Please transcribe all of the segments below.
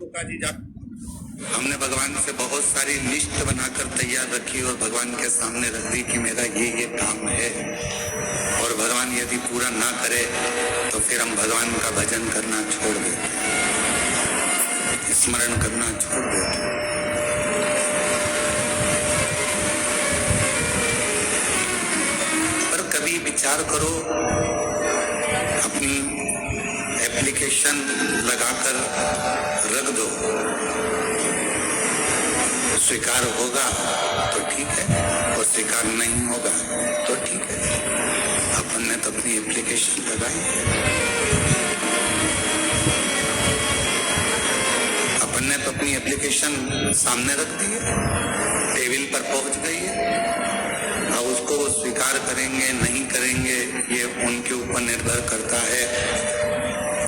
जी हमने भगवान से बहुत सारी लिस्ट बनाकर तैयार रखी और भगवान के सामने रख दी कि मेरा ये काम है, और भगवान यदि पूरा ना करे तो फिर हम भगवान का भजन करना छोड़ देते, स्मरण करना छोड़ देते। पर कभी विचार करो, अपनी एप्लीकेशन लगाकर रख दो, स्वीकार होगा तो ठीक है और स्वीकार नहीं होगा तो ठीक है। अपन ने तो अपनी एप्लीकेशन लगाई, अपन ने तो अपनी एप्लीकेशन सामने रख दी है, टेबल पर पहुंच गई है। अब उसको वो स्वीकार करेंगे नहीं करेंगे ये उनके ऊपर निर्भर करता है।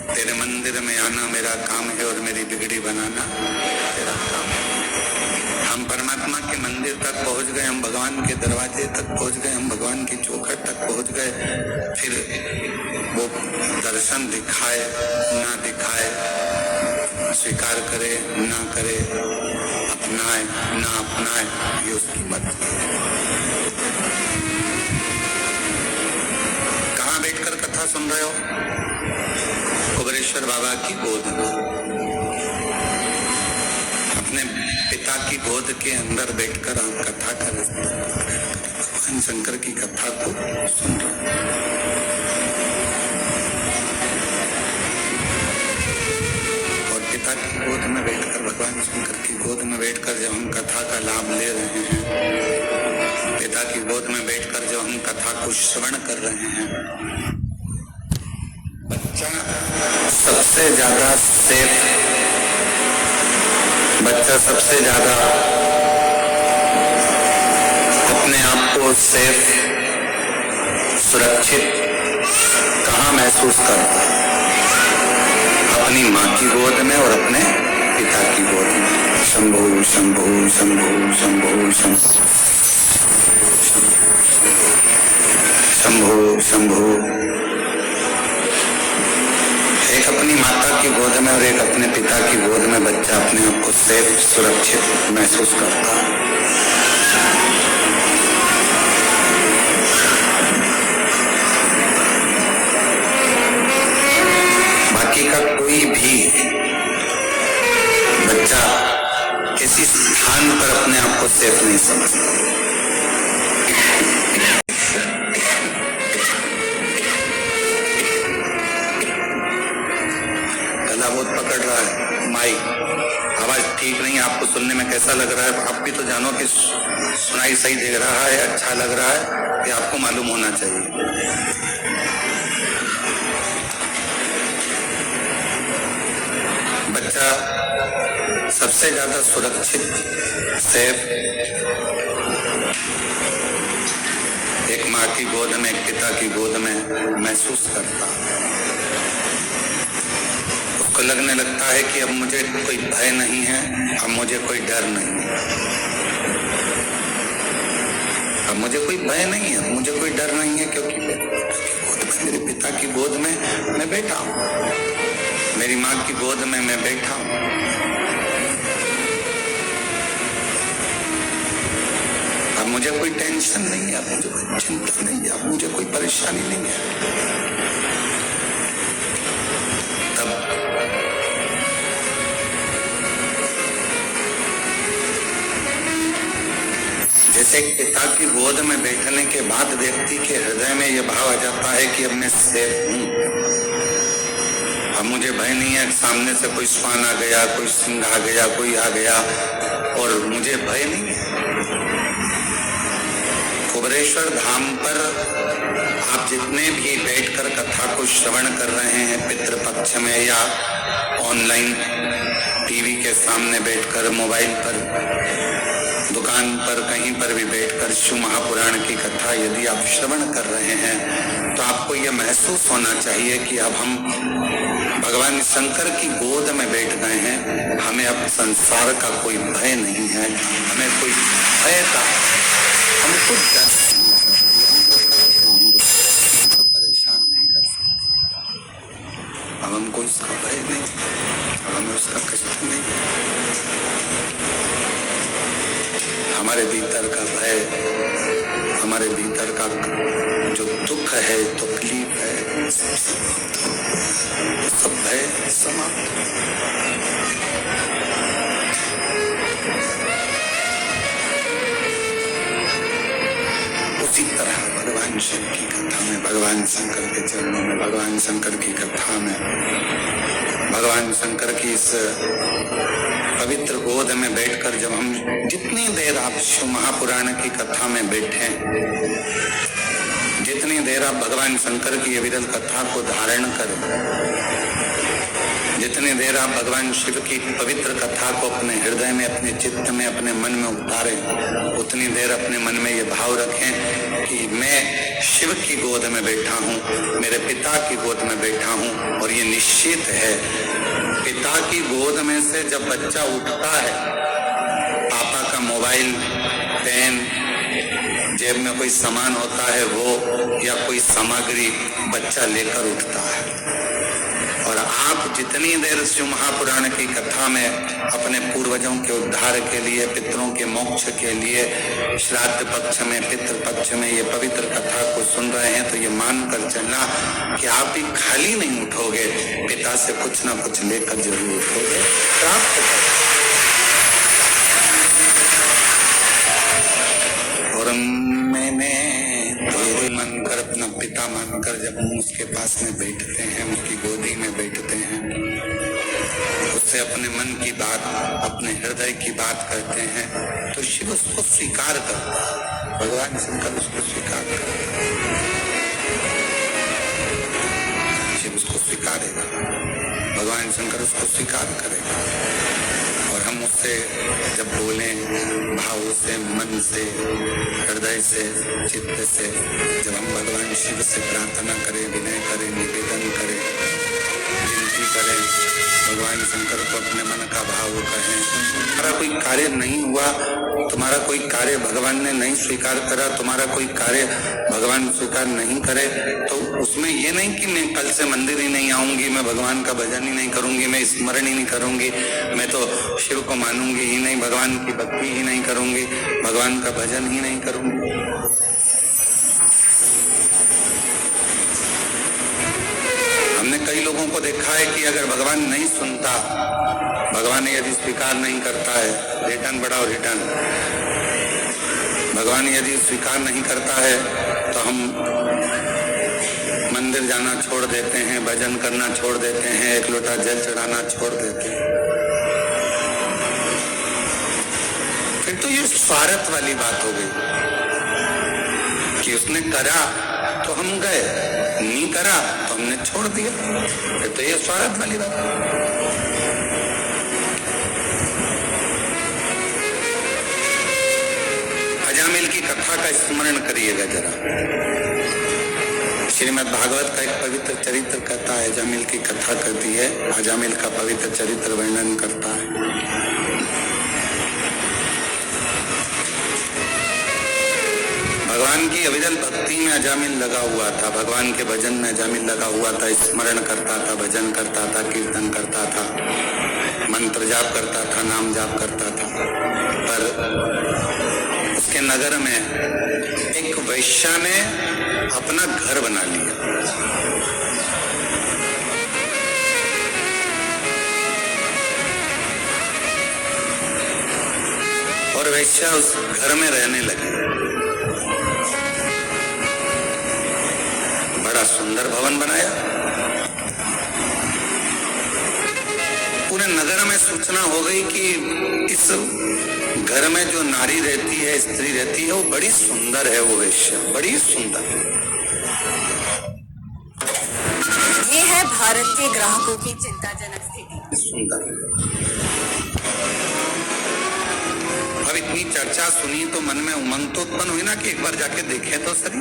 तेरे मंदिर में आना मेरा काम है और मेरी बिगड़ी बनाना तेरा काम है। हम परमात्मा के मंदिर तक पहुंच गए, हम भगवान के दरवाजे तक पहुंच गए, हम भगवान की चौखट तक पहुंच गए। फिर वो दर्शन दिखाए ना दिखाए, स्वीकार करे ना करे, अपनाए ना अपनाए, ये उसकी मर्जी। कहाँ बैठकर कथा सुन रहे हो? कुबेरेश्वर बाबा की गोद में, अपने पिता की गोद के अंदर बैठकर आप कथा कर रहे हैं, भगवान शंकर की कथा को सुन रहे हैं। और पिता की गोद में बैठकर, भगवान शंकर की गोद में बैठकर जब हम कथा का लाभ ले रहे हैं, पिता की गोद में बैठकर जब हम कथा को श्रवण कर रहे हैं, बच्चा सबसे ज्यादा सेफ, बच्चा सबसे ज्यादा अपने आप को सेफ, सुरक्षित कहाँ महसूस करता है? अपनी माँ की गोद में और अपने पिता की गोद में। शंभु शंभु शंभु शंभु शंभु शंभु। एक अपनी माता की गोद में और एक अपने पिता की गोद में बच्चा अपने आप को सेफ, सुरक्षित महसूस करता है। बाकी का कोई भी बच्चा किसी स्थान पर अपने आप को सेफ नहीं समझता। बहुत पकड़ रहा है, माइक आवाज ठीक नहीं, आपको सुनने में कैसा लग रहा है? आप भी तो जानो कि सुनाई सही दे रहा है, अच्छा लग रहा है, कि आपको मालूम होना चाहिए। बच्चा सबसे ज्यादा सुरक्षित, सेफ एक माँ की गोद में, एक पिता की गोद में महसूस करता है। उसको लगने लगता है कि अब मुझे कोई भय नहीं है, अब मुझे कोई डर नहीं है, अब मुझे कोई भय नहीं है, मुझे कोई डर नहीं है, क्योंकि मेरे पिता की गोद में मैं बैठा हूँ, मेरी माँ की गोद में मैं बैठा हूँ। अब मुझे कोई टेंशन नहीं है, अब मुझे कोई चिंता नहीं है, अब मुझे कोई परेशानी नहीं है। जैसे पिता की गोद में बैठने के बाद व्यक्ति के हृदय में यह भाव आ जाता है कि अब मैं सेफ हूँ, अब मुझे भय नहीं है, सामने से कोई श्वान आ गया, कोई सिंह आ गया, कोई आ गया, और मुझे भय नहीं है। कुबेरेश्वर धाम पर आप जितने भी बैठकर कथा को श्रवण कर रहे हैं, पितृपक्ष में या ऑनलाइन टीवी के सामने बैठकर, मोबाइल पर, दुकान पर, कहीं पर भी बैठकर शिव महापुराण की कथा यदि आप श्रवण कर रहे हैं, तो आपको यह महसूस होना चाहिए कि अब हम भगवान शंकर की गोद में बैठ गए हैं। हमें अब संसार का कोई भय नहीं है, हमें कोई भय का, हमको डर परेशान नहीं कर सकते। अब हमको इसका भय नहीं, अब हमें उसका कष्ट नहीं। हमारे भीतर का भय, हमारे भीतर का जो दुख है, तकलीफ है, सब भय समाप्त। उसी तरह भगवान शिव की कथा में, भगवान शंकर के चरणों में, भगवान शंकर की कथा में, भगवान शंकर की इस पवित्र गोद में बैठकर जब हम जितनी देर आप शिव महापुराण की कथा में बैठे, जितनी देर आप भगवान शंकर की अविरल कथा को धारण करें, जितनी देर आप भगवान शिव की पवित्र कथा को अपने हृदय में, अपने चित्त में, अपने मन में उतारें, उतनी देर अपने मन में ये भाव रखें कि मैं शिव की गोद में बैठा हूँ, मेरे पिता की गोद में बैठा हूँ। और ये निश्चित है, पिता की गोद में से जब बच्चा उठता है, पापा का मोबाइल, पेन, जेब में कोई सामान होता है वो, या कोई सामग्री बच्चा लेकर उठता है। और आप जितनी देर शिव महापुराण की कथा में अपने पूर्वजों के उद्धार के लिए, पितरों के मोक्ष के लिए, श्राद्ध पक्ष में, पितृ पक्ष में ये पवित्र कथा को सुन रहे हैं, तो ये मानकर चलना कि आप भी खाली नहीं उठोगे, पिता से कुछ ना कुछ लेकर जरूर उठोगे, प्राप्त करोगे। और मैंने तेरे मानकर, अपना पिता मानकर जब हम उसके पास में बैठते हैं, उसकी गोदी में बैठते हैं, उससे अपने मन की बात, अपने हृदय की बात करते हैं, तो शिव उसको स्वीकार करता है, भगवान शंकर उसको स्वीकार करता है, शिव उसको स्वीकारेगा, भगवान शंकर उसको स्वीकार करेगा। और हम उससे जब बोलें भाव से, मन से, हृदय से, चित्त से, जब हम भगवान शिव से प्रार्थना करें, विनय करें, निवेदन करें, विनती करें, भगवान शंकर को अपने मन का भाव कहें, तुम्हारा कोई कार्य नहीं हुआ, तुम्हारा कोई कार्य भगवान ने नहीं स्वीकार करा, तुम्हारा कोई कार्य भगवान स्वीकार नहीं करे, तो उसमें ये नहीं कि मैं कल से मंदिर ही नहीं आऊंगी, मैं भगवान का भजन ही नहीं करूंगी, मैं स्मरण ही नहीं करूंगी, मैं तो शिव को मानूंगी ही नहीं, भगवान की भक्ति ही नहीं करूंगी, भगवान का भजन ही नहीं करूंगी। हमने कई लोगों को देखा है कि अगर भगवान नहीं सुनता, भगवान यदि स्वीकार नहीं करता है, रिटर्न बढ़ाओ रिटर्न, भगवान यदि स्वीकार नहीं करता है तो हम मंदिर जाना छोड़ देते हैं, भजन करना छोड़ देते हैं, एक लोटा जल चढ़ाना छोड़ देते हैं। फिर तो ये स्वार्थ वाली बात हो गई कि उसने करा तो हम गए, नहीं करा तो हमने छोड़ दिया, फिर तो ये स्वार्थ वाली बात है। अजामिल की कथा का स्मरण करिएगा जरा। श्रीमद् भागवत का एक पवित्र चरित्र कहता है, अजामिल की कथा करती है, अजामिल का पवित्र चरित्र वर्णन करता है। भगवान की अविरल भक्ति में अजामिल लगा हुआ था, भगवान के भजन में अजामिल लगा हुआ था, स्मरण करता था, भजन करता था, कीर्तन करता था, मंत्र जाप करता था, नाम जाप करता था। पर उसके नगर में एक वैश्या ने अपना घर बना लिया। और वैश्या उस घर में रहने लगी। बड़ा सुंदर भवन बनाया। पूरे नगर में सूचना हो गई कि इस घर में जो नारी रहती है, स्त्री रहती है, वो बड़ी सुंदर है, वो वैश्या बड़ी सुंदर। ये है भारत के ग्राहकों की चिंताजनक स्थिति। सुंदर। अब इतनी चर्चा सुनी तो मन में उमंग तो उत्पन्न हुई ना कि एक बार जाके देखें तो सही।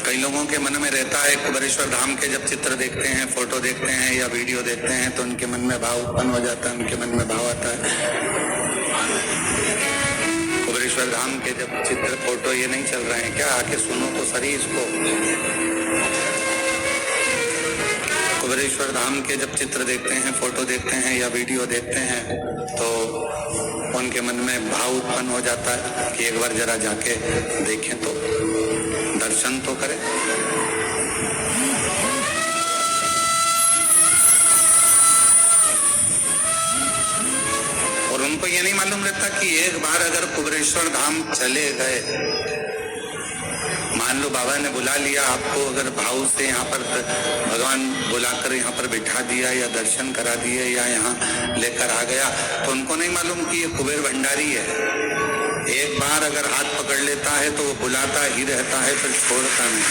कई लोगों के मन में रहता है, कुबेरेश्वर धाम के जब चित्र देखते हैं, फोटो देखते हैं या वीडियो देखते हैं तो उनके मन में भाव उत्पन्न हो जाता है, उनके मन में भाव आता है। कुबेरेश्वर धाम के जब चित्र फोटो ये नहीं चल रहे हैं क्या? आके सुनो तो सही इसको। कुबेरेश्वर धाम के जब चित्र देखते हैं, फोटो देखते हैं या वीडियो देखते हैं तो उनके मन में भाव उत्पन्न हो जाता है कि एक बार जरा जाके देखें तो, दर्शन तो करें। और उनको ये नहीं मालूम रहता कि एक बार अगर कुबेरेश्वर धाम चले गए, मान लो बाबा ने बुला लिया आपको, अगर भाव से यहाँ पर भगवान बुलाकर यहाँ पर बिठा दिया या दर्शन करा दिए या यहाँ लेकर आ गया, तो उनको नहीं मालूम कि ये कुबेर भंडारी है। एक बार अगर हाथ पकड़ लेता है तो वो बुलाता ही रहता है, फिर छोड़ता नहीं,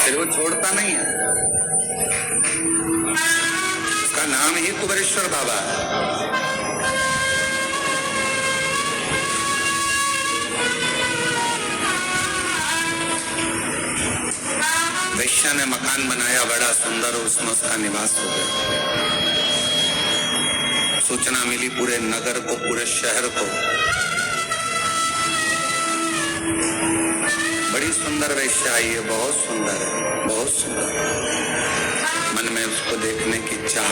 फिर वो छोड़ता नहीं है। उसका नाम ही कुबेरेश्वर बाबा है। वैश्या ने मकान बनाया बड़ा सुंदर और उसमें उसका निवास हो गया। सूचना मिली पूरे नगर को, पूरे शहर को, बड़ी सुंदर वैश्या आई है, बहुत सुंदर है, बहुत सुंदर। मन में उसको देखने की चाह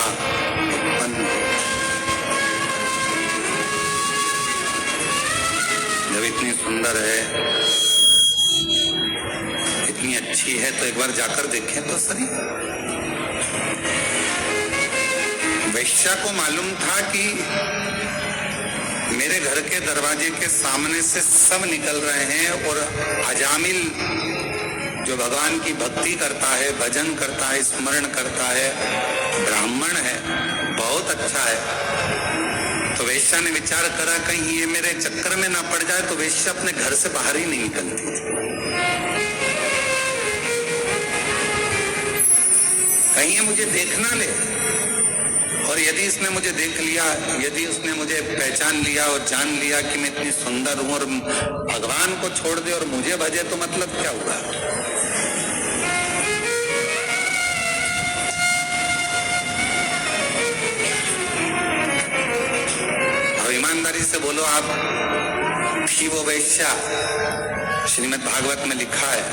उत्पन्न हुई। जब इतनी सुंदर है, इतनी अच्छी है, तो एक बार जाकर देखें तो सही। वैश्या को मालूम था कि मेरे घर के दरवाजे के सामने से सब निकल रहे हैं और अजामिल जो भगवान की भक्ति करता है, भजन करता है, स्मरण करता है, ब्राह्मण है, बहुत अच्छा है। तो वैश्या ने विचार करा कहीं ये मेरे चक्कर में ना पड़ जाए, तो वैश्या अपने घर से बाहर ही नहीं निकलती थी। कहीं ये मुझे देख ना ले, और यदि इसने मुझे देख लिया, यदि उसने मुझे पहचान लिया और जान लिया कि मैं इतनी सुंदर हूं और भगवान को छोड़ दे और मुझे भजे, तो मतलब क्या हुआ? अब ईमानदारी से बोलो, आप थी वो वैश्या? श्रीमद् भागवत में लिखा है।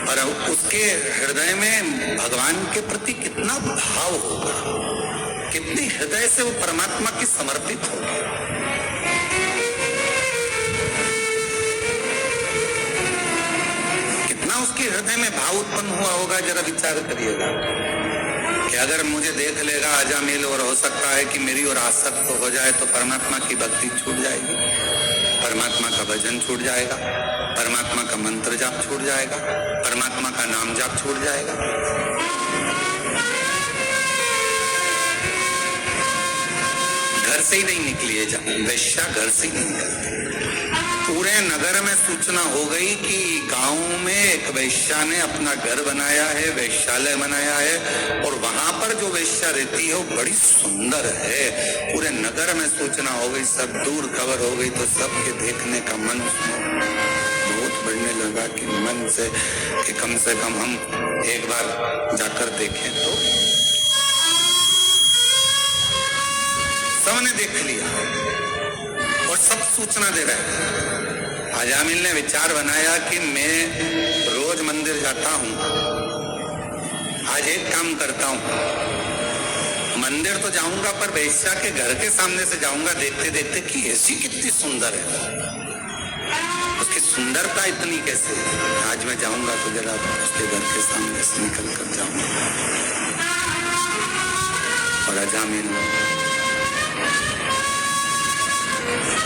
और उसके हृदय में भगवान के प्रति कितना भाव होगा, कितनी हृदय से वो परमात्मा की समर्पित होगी। कितना उसके हृदय में भाव उत्पन्न हुआ होगा, जरा विचार करिएगा कि अगर मुझे देख लेगा अजामिल और हो सकता है कि मेरी ओर आसक्त हो जाए, तो परमात्मा की भक्ति छूट जाएगी, परमात्मा का भजन छूट जाएगा, परमात्मा का मंत्र जाप छूट जाएगा, परमात्मा का नाम जाप छूट जाएगा। घर से ही नहीं निकली है वैश्या, घर से ही नहीं निकलती। पूरे नगर में सूचना हो गई कि गांव में एक वैश्या ने अपना घर बनाया है, वैश्यालय बनाया है, और वहां पर जो वैश्या रहती है वो बड़ी सुंदर है। पूरे नगर में सूचना हो गई, सब दूर खबर हो गई, तो सबके देखने का मन बहुत बढ़ने लगा कि मन से कि कम हम एक बार जाकर देखें। तो सबने देख लिया और सब सूचना दे रहे हैं। अजामिल ने विचार बनाया कि मैं रोज मंदिर जाता हूं, आज एक काम करता हूं, मंदिर तो जाऊंगा पर वैश्या के घर के सामने से जाऊंगा, देखते देखते कि ऐसी कितनी सुंदर है, उसकी सुंदरता इतनी कैसे। आज मैं जाऊंगा तो जरा उसके घर के सामने से निकल कर जाऊंगा। और अजामिल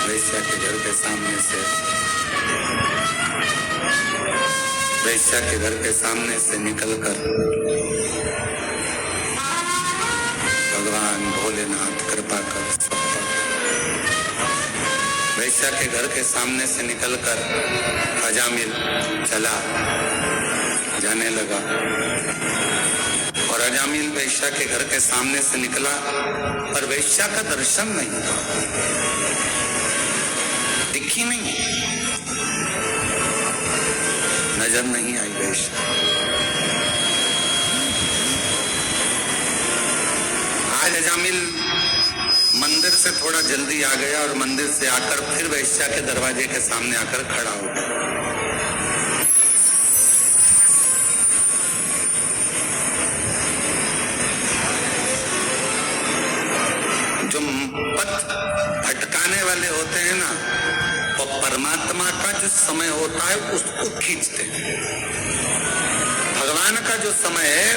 वैश्या के घर के सामने से, वैश्या के घर के सामने से निकलकर भगवान भोलेनाथ कृपा कर, वैश्या के घर के सामने से निकलकर अजामिल चला, जाने लगा। और अजामिल वैश्या के घर के सामने से निकला, पर वैश्या का दर्शन नहीं था, दिखी नहीं, नजर नहीं आई वैश्या। आज अजामिल मंदिर से थोड़ा जल्दी आ गया और मंदिर से आकर फिर वैश्या के दरवाजे के सामने आकर खड़ा हो गया। परमात्मा का जो समय होता है उसको खींचते हैं। भगवान का जो समय है,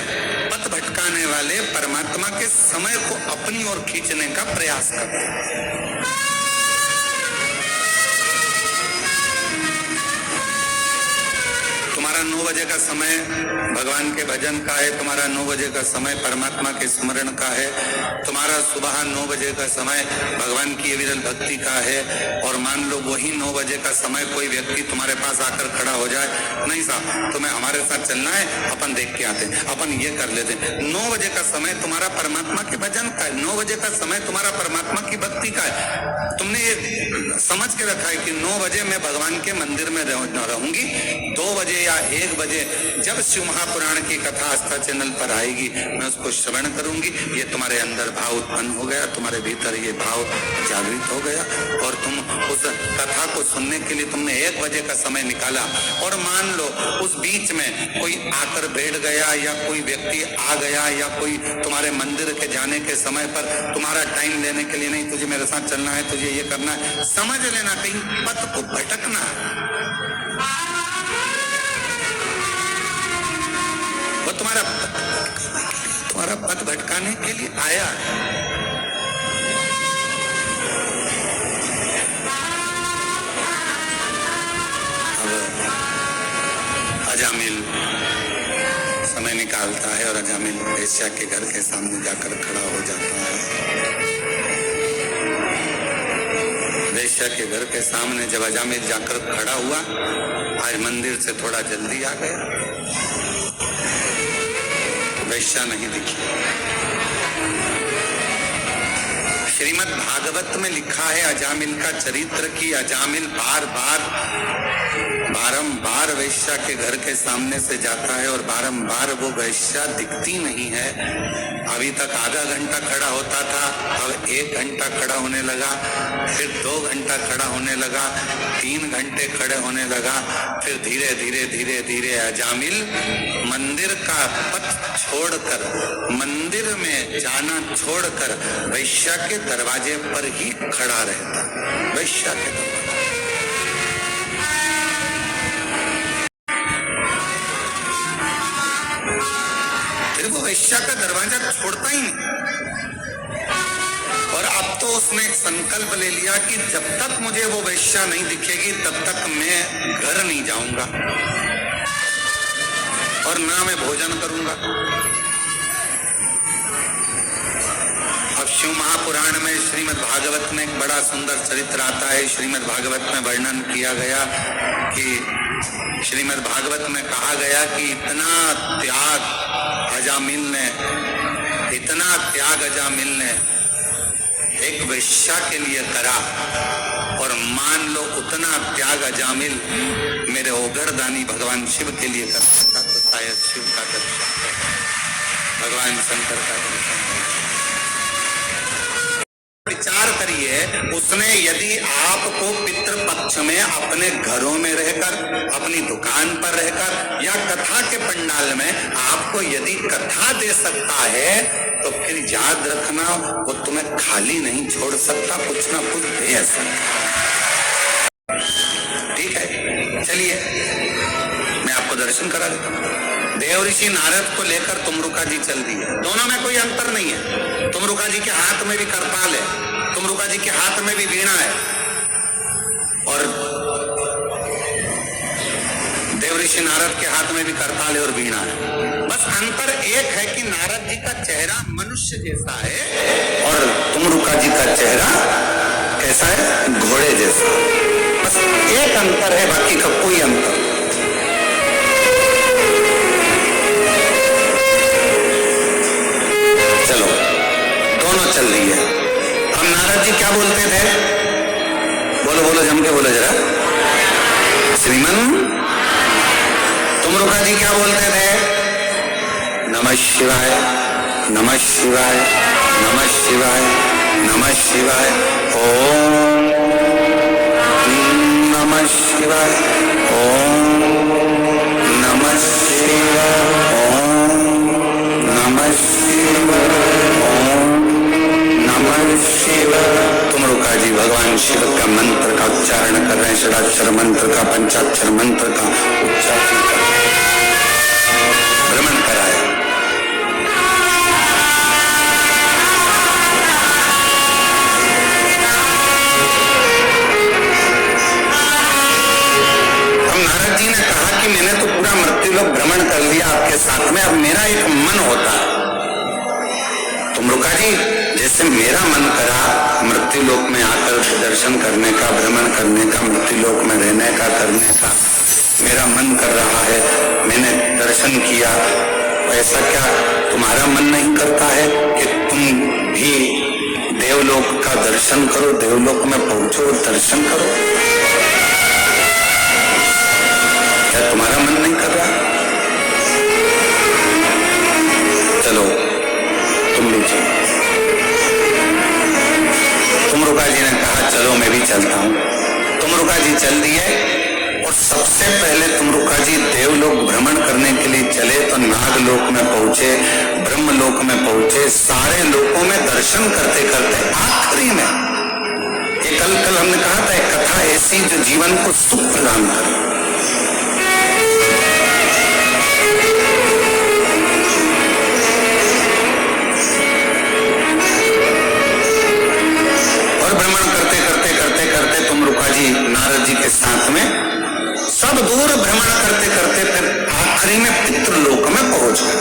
पथ भटकाने वाले परमात्मा के समय को अपनी ओर खींचने का प्रयास करते हैं। तुम्हारा 9 बजे का समय भगवान के भजन का है, तुम्हारा 9 बजे का समय परमात्मा के स्मरण का है, तुम्हारा सुबह 9 बजे का समय भगवान की विरल भक्ति का है। और मान लो वही 9 बजे का समय कोई व्यक्ति तुम्हारे पास आकर खड़ा हो जाए, नहीं साहब तुम्हें हमारे साथ चलना है, अपन देख के आते हैं, अपन ये कर लेते हैं। 9 बजे का समय तुम्हारा परमात्मा के भजन का है, 9 बजे का समय तुम्हारा परमात्मा की भक्ति का है। तुमने ये समझ के रखा है कि 9 बजे मैं भगवान के मंदिर में रहूंगी, 2 बजे या 1 बजे जब शिव महापुराण की कथा आस्था चैनल पर आएगी मैं उसको श्रवण करूंगी। ये तुम्हारे अंदर भाव उत्पन्न हो गया, तुम्हारे भीतर ये भाव जागृत हो गया और तुम उस कथा को सुनने के लिए तुमने 1 बजे का समय निकाला। और मान लो उस बीच में कोई आकर बैठ गया या कोई व्यक्ति आ गया या कोई तुम्हारे मंदिर के जाने के समय पर तुम्हारा टाइम लेने के लिए, नहीं तुझे मेरे साथ चलना है, तुझे ये करना है, समझ लेना कहीं पथ को भटकना है। वो तुम्हारा पथ भटकाने के लिए आया है। अब अजामिल समय निकालता है और अजामिल वेश्या के घर के सामने जाकर खड़ा हो जाता है। वेश्या के घर के सामने जब अजामिल जाकर खड़ा हुआ, आज मंदिर से थोड़ा जल्दी आ गया, वेश्या नहीं दिखी। श्रीमद् भागवत में लिखा है अजामिल का चरित्र कि अजामिल बारंबार वेश्या के घर के सामने से जाता है और बारंबार वो वेश्या दिखती नहीं है। अभी तक आधा घंटा खड़ा होता था, अब 1 घंटा खड़ा होने लगा, फिर 2 घंटा खड़ा होने लगा, 3 घंटे खड़े होने लगा, फिर धीरे धीरे अजामिल मंदिर का पथ छोड़कर, मंदिर में जाना छोड़कर वेश्या के दरवाजे पर ही खड़ा रहता। वेश्या के दरवाजे, फिर वो वेश्या का दरवाजा छोड़ता ही नहीं। और अब तो उसने एक संकल्प ले लिया कि जब तक मुझे वो वेश्या नहीं दिखेगी तब तक मैं घर नहीं जाऊंगा और ना मैं भोजन करूंगा। अब शिव महापुराण में श्रीमद् भागवत में एक बड़ा सुंदर चरित्र आता है। श्रीमद् भागवत में वर्णन किया गया कि श्रीमद् भागवत में कहा गया कि इतना त्याग अजामिल ने एक वेश्या के लिए करा। और मान लो उतना त्याग अजामिल मेरे ओगरदानी भगवान शिव के लिए कर सकता तो शायद शिव का दर्शन, भगवान शंकर का दर्शन। विचार करिए, उसने यदि आपको पितृपक्ष में अपने घरों में रहकर, अपनी दुकान पर रहकर या कथा के पंडाल में आपको यदि कथा दे सकता है तो फिर याद रखना वो तुम्हें खाली नहीं छोड़ सकता, कुछ ना कुछ दे सकता। ठीक है, चलिए मैं आपको दर्शन करा देता हूँ। देव ऋषि नारद को लेकर तुमरुका जी चल दी है, दोनों में कोई अंतर नहीं है। तुमरुका जी के हाथ में भी करताल है, तुमरुका जी के हाथ में भी वीणा है और देव ऋषि नारद के हाथ में भी करताल है और वीणा है। बस अंतर एक है कि नारद जी का चेहरा मनुष्य जैसा है और तुमरुका जी का चेहरा कैसा है, घोड़े जैसा। बस एक अंतर है, बाकी का कोई अंतर। चलो दोनों चल रही है। अब नारद जी क्या बोलते थे, बोलो जम के बोलो जरा। श्रीमन तुमरुका जी क्या बोलते थे, नमः शिवाय नमः शिवाय नमः शिवाय नमः शिवाय, ओम नमः शिवाय, ओम नमः शिवाय, ओम नमः शिवाय, ओम नमः शिवाय। तुमरुका जी भगवान शिव का मंत्र का उच्चारण कर रहे हैं, अष्टाक्षर मंत्र का, पंचाक्षर मंत्र का उच्चारण कर भ्रमण कराया। अब नारद जी ने कहा कि मैंने तो पूरा मृत्युलोक भ्रमण कर लिया आपके साथ में, अब मेरा एक मन होता है। तुमरुका जी, जैसे मेरा मन करा मृत्युलोक में आकर दर्शन करने का, भ्रमण करने का, मृत्युलोक में रहने का, करने का मेरा मन कर रहा है, मैंने दर्शन किया, ऐसा क्या तुम्हारा मन नहीं करता है कि तुम भी देवलोक का दर्शन करो, देवलोक में पहुंचो, दर्शन करो? क्या तुम्हारा मन नहीं कर रहा? चलो तुम भी चलो। तुमरुका जी ने कहा चलो मैं भी चलता हूं। तुमरुका जी चल दिए और सबसे पहले तुमरुका जी देवलोक भ्रमण करने के लिए चले तो नागलोक में पहुंचे, ब्रह्मलोक में पहुंचे, सारे लोकों में दर्शन करते करते आखिरी में कल हमने कहा था एक कथा ऐसी जो जीवन को सुख प्रदान करे। नारद जी के साथ में सब दूर भ्रमण करते करते फिर आखिरी में पितृलोक में पहुंच गए।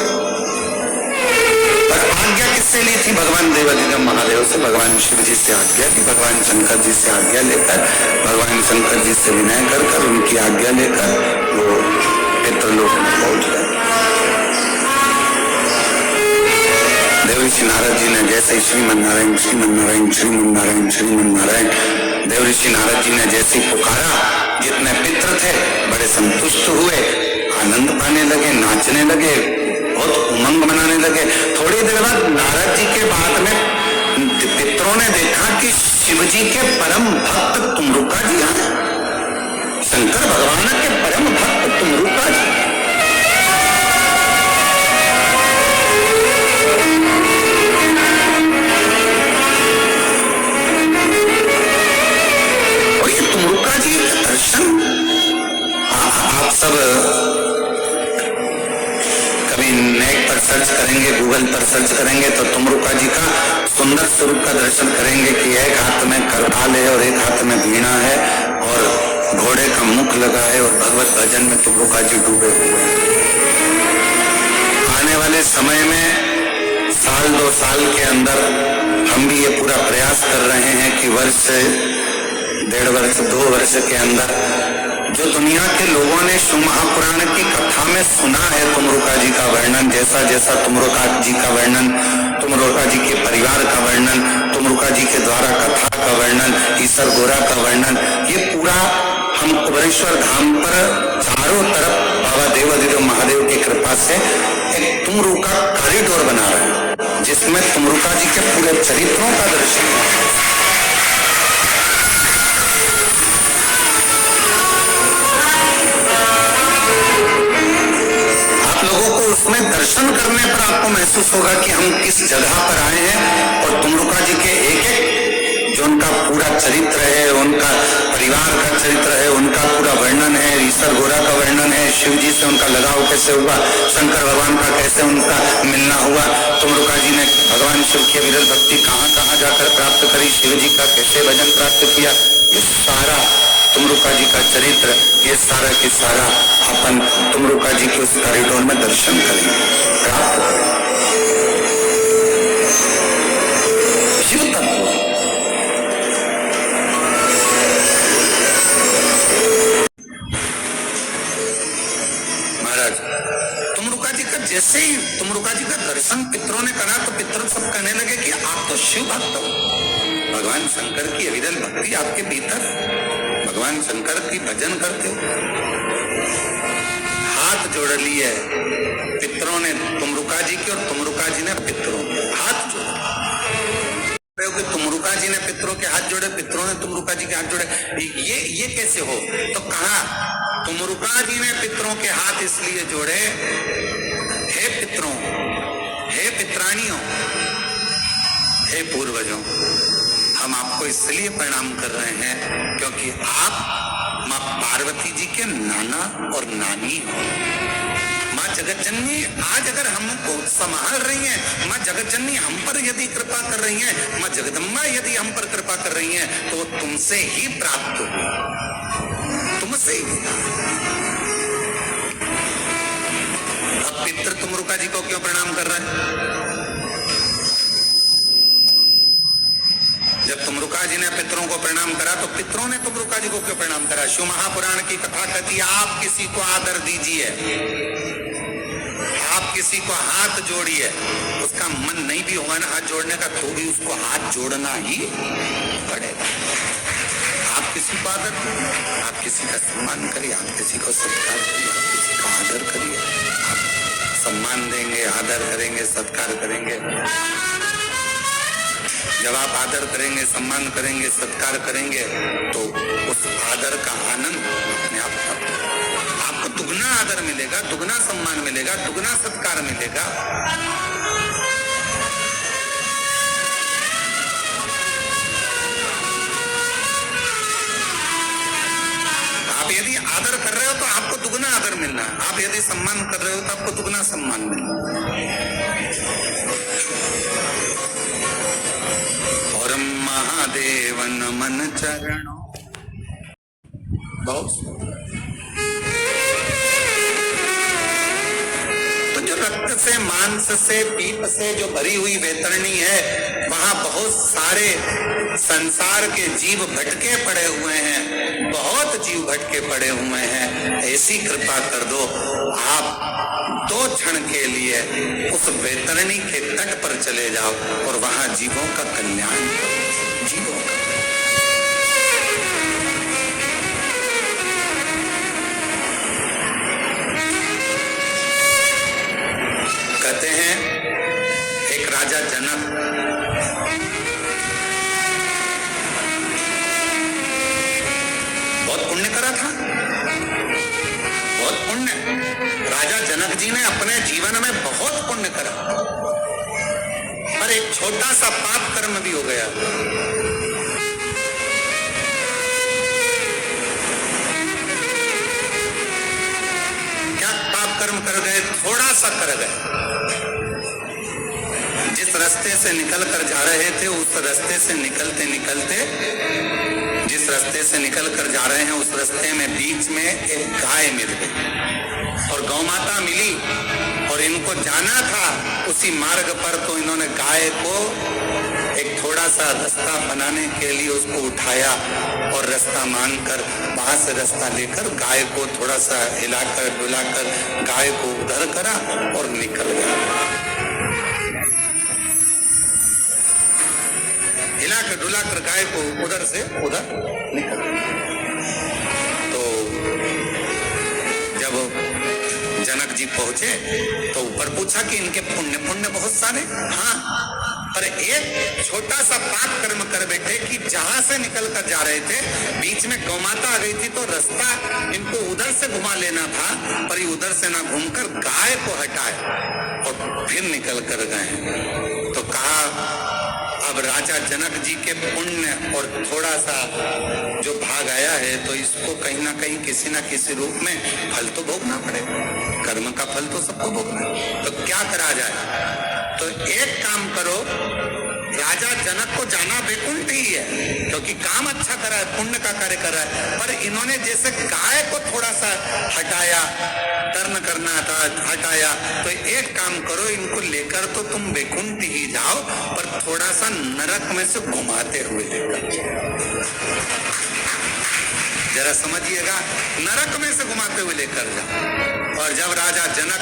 पर आज्ञा किससे ली थी? भगवान देवाधिदेव महादेव से, भगवान शिव जी से आज्ञा की, भगवान शंकर जी से आज्ञा लेकर, भगवान शंकर जी से विनय कर कर उनकी आज्ञा लेकर वो पितृलोक में पहुंच गए। देवऋषि नारद जी ने जैसे श्रीमन नारायण श्रीमन नारायण श्रीमन नारायण श्रीमन नारायण, देवऋषि नारद जी ने जैसे पुकारा, जितने पितृ थे बड़े संतुष्ट हुए, आनंद पाने लगे, नाचने लगे, बहुत उमंग मनाने लगे। थोड़ी देर बाद नारद जी के बाद में पितरों ने देखा कि शिव जी के परम भक्त तुमरुका जी आए, शंकर भगवान के परम भक्त तुमरुका जी। आप सब कभी नेट पर सर्च करेंगे, गूगल पर सर्च करेंगे तो तुमरुका जी का सुंदर स्वरूप का दर्शन करेंगे कि एक हाथ में करताल है और एक हाथ में वीणा है और घोड़े का मुख लगा है और भगवत भजन में तुमरुका जी डूबे हुए हैं। आने वाले समय में साल 2 साल के अंदर हम भी ये पूरा प्रयास कर रहे हैं कि वर्ष 1.5 वर्ष 2 वर्ष के अंदर जो दुनिया के लोगों ने शिव महापुराण की कथा में सुना है तुमरुका जी का वर्णन, जैसा जैसा तुमरुका जी का वर्णन, तुमरुका जी के परिवार का वर्णन, तुमरुका जी के द्वारा कथा का वर्णन, ईसर गोरा का वर्णन, ये पूरा हम कुबेरेश्वर धाम पर चारों तरफ बाबा देवाधिदेव महादेव की कृपा से एक तुमरुका कॉरिडोर बना रहे हैं, जिसमें तुमरुका जी के पूरे चरित्रों का दर्शन। उसमें दर्शन करने पर आपको महसूस होगा कि हम किस जगह पर आए हैं और तुमरुका जी के एक जो उनका पूरा चरित्र है, उनका परिवार का चरित्र है, उनका पूरा वर्णन है, ईसर गोरा का वर्णन है, शिव जी से उनका लगाव कैसे हुआ, शंकर भगवान का कैसे उनका मिलना हुआ, तुमरुका जी ने भगवान शिव की विरल भक्ति कहाँ कहाँ जाकर प्राप्त करी, शिव जी का कैसे भजन प्राप्त किया, ये सारा तुमरुका जी का चरित्र, ये सारा की सारा अपन तुमरुका जी के उस कॉरिडोर में दर्शन करेंगे, प्राप्त करेंगे। शिव तत्व महाराज तुमरुका जी का जैसे ही तुमरुका जी का दर्शन पितरों ने करा तो पितर सब कहने लगे कि आप तो शिव भक्त हो, भगवान शंकर की अविरल भक्ति आपके भीतर, भगवान शंकर की भजन करते हो। हाथ जोड़ लिए पितरों ने तुमरुका जी के और तुमरुका जी ने पितरों के हाथ जोड़े। तुमरुका जी ने पितरों के हाथ जोड़े, पितरों ने तुमरुका जी के हाथ जोड़े, ये कैसे हो? तो कहा तुमरुका जी ने पितरों के हाथ इसलिए जोड़े, हे पितरों, हे पितरानियों, हे पूर्वजों, हम आपको इसलिए प्रणाम कर रहे हैं क्योंकि आप माँ पार्वती जी के नाना और नानी हो। माँ जगत जननी आज अगर हमको संभाल रही हैं, माँ जगत जननी हम पर यदि कृपा कर रही हैं, माँ जगदम्बा यदि हम पर कृपा कर रही हैं, तो वो तुमसे ही प्राप्त होगी, तुमसे ही। अब पितृ तुमरुका जी को क्यों प्रणाम कर रहा है? जब तुमरुका जी ने पितरों को प्रणाम करा तो पितरों ने तुमरुका जी को क्यों प्रणाम करा? शिव महापुराण की कथा कहती है आप किसी को आदर दीजिए, आप किसी को हाथ जोड़िए, उसका मन नहीं भी होगा ना हाथ जोड़ने का, तो भी उसको हाथ जोड़ना ही पड़ेगा। आप किसी को आदर करिए, आप किसी का सम्मान करिए, आप किसी को सत्कार करिए, आप किसी का आदर करिए। आप सम्मान देंगे, आदर करेंगे, सत्कार करेंगे। जब आप आदर करेंगे, सम्मान करेंगे, सत्कार करेंगे, तो उस आदर का आनंद अपने आप आपको दुगना आदर मिलेगा, दुगना सम्मान मिलेगा, दुगना सत्कार मिलेगा। आप यदि आदर कर रहे हो तो आपको दुगना आदर मिलना है, आप यदि सम्मान कर रहे हो तो आपको दुगना सम्मान मिलना है। और महादेव नमन चरणों, बहुत रक्त से, मांस से, पीप से जो भरी हुई वैतरणी है, वहां बहुत सारे संसार के जीव भटके पड़े हुए हैं, बहुत जीव भटके पड़े हुए हैं। ऐसी कृपा कर दो, आप 2 क्षण के लिए उस वैतरणी के तट पर चले जाओ और वहां जीवों का कल्याण करो, जीवों का। कहते हैं एक राजा जनक बहुत पुण्य करा था, बहुत पुण्य। राजा जनक जी ने अपने जीवन में बहुत पुण्य करा, पर एक छोटा सा पाप कर्म भी हो गया। क्या पाप कर्म कर गए? थोड़ा सा कर गए। जिस रास्ते से निकल कर जा रहे थे, उस रास्ते से निकलते निकलते, जिस रास्ते से निकल कर जा रहे हैं उस रास्ते में बीच में एक गाय मिल गई और गौ माता मिली और इनको जाना था उसी मार्ग पर, तो इन्होंने गाय को एक थोड़ा सा रास्ता बनाने के लिए उसको उठाया और रास्ता मानकर वहां से रास्ता लेकर गाय को थोड़ा सा हिलाकर डुलाकर गाय को उधर करा और निकल गया। हिलाकर डुलाकर गाय को उधर से उधर निकल। तो जब जनक जी पहुंचे तो ऊपर पूछा कि इनके पुण्य पुण्य बहुत सारे, हाँ, पर एक छोटा सा पाप कर्म कर बैठे कि जहां से निकल कर जा रहे थे बीच में गौमाता आ गई थी, तो रास्ता इनको उधर से घुमा लेना था, पर ये उधर से ना घूमकर गाय को हटाए और फिर निकल कर गए। तो कहा अब राजा जनक जी के पुण्य और थोड़ा सा जो भाग आया है, तो इसको कहीं ना कहीं किसी ना किसी रूप में फल तो भोगना पड़ेगा, कर्म का फल तो सबको भोगना है। तो क्या करा जाए? तो एक काम करो, राजा जनक को जाना वैकुंठ ही है क्योंकि काम अच्छा करा है, पुण्य का कार्य कर रहा है, पर इन्होंने जैसे गाय को थोड़ा सा हटाया, टर्न करना था, हटाया, तो एक काम करो, इनको लेकर तो तुम वैकुंठ ही जाओ, पर थोड़ा सा नरक में से घुमाते हुए लेकर, जरा समझिएगा, नरक में से घुमाते हुए लेकर जाओ। और जब राजा जनक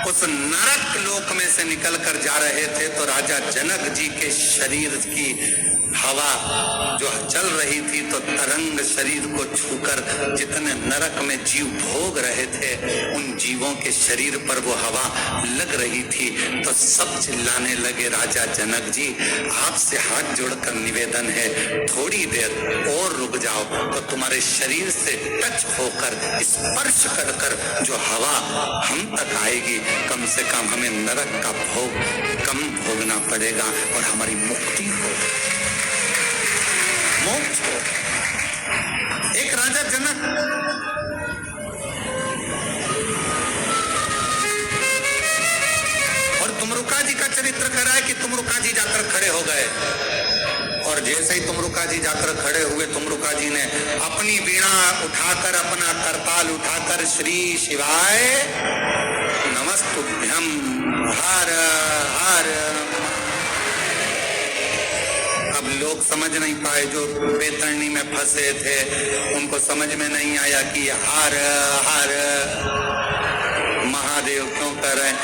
उस नरक लोक में से निकल कर जा रहे थे, तो राजा जनक जी के शरीर की हवा जो चल रही थी, तो तरंग शरीर को छूकर जितने नरक में जीव भोग रहे थे, उन जीवों के शरीर पर वो हवा लग रही थी। तो सब चिल्लाने लगे, राजा जनक जी आपसे हाथ जोड़कर निवेदन है, थोड़ी देर और रुक जाओ, तो तुम्हारे शरीर से टच होकर स्पर्श कर कर जो हवा हम तक आएगी, कम से कम हमें नरक का भोग कम भोगना पड़ेगा और हमारी मुक्ति हो, मोक्ष हो। एक राजा जनक और तुमरुका जी का चरित्र कह रहा है कि तुमरुका जी जाकर खड़े हो गए, और जैसे ही तुमरुका जी जाकर खड़े हुए, तुमरुका जी ने अपनी वीणा उठाकर, अपना करताल उठाकर, श्री शिवाय नमस्तुभ्यम हर हर। अब लोग समझ नहीं पाए, जो बेतरनी में फंसे थे उनको समझ में नहीं आया कि हर हर महादेव क्यों कर रहे हैं।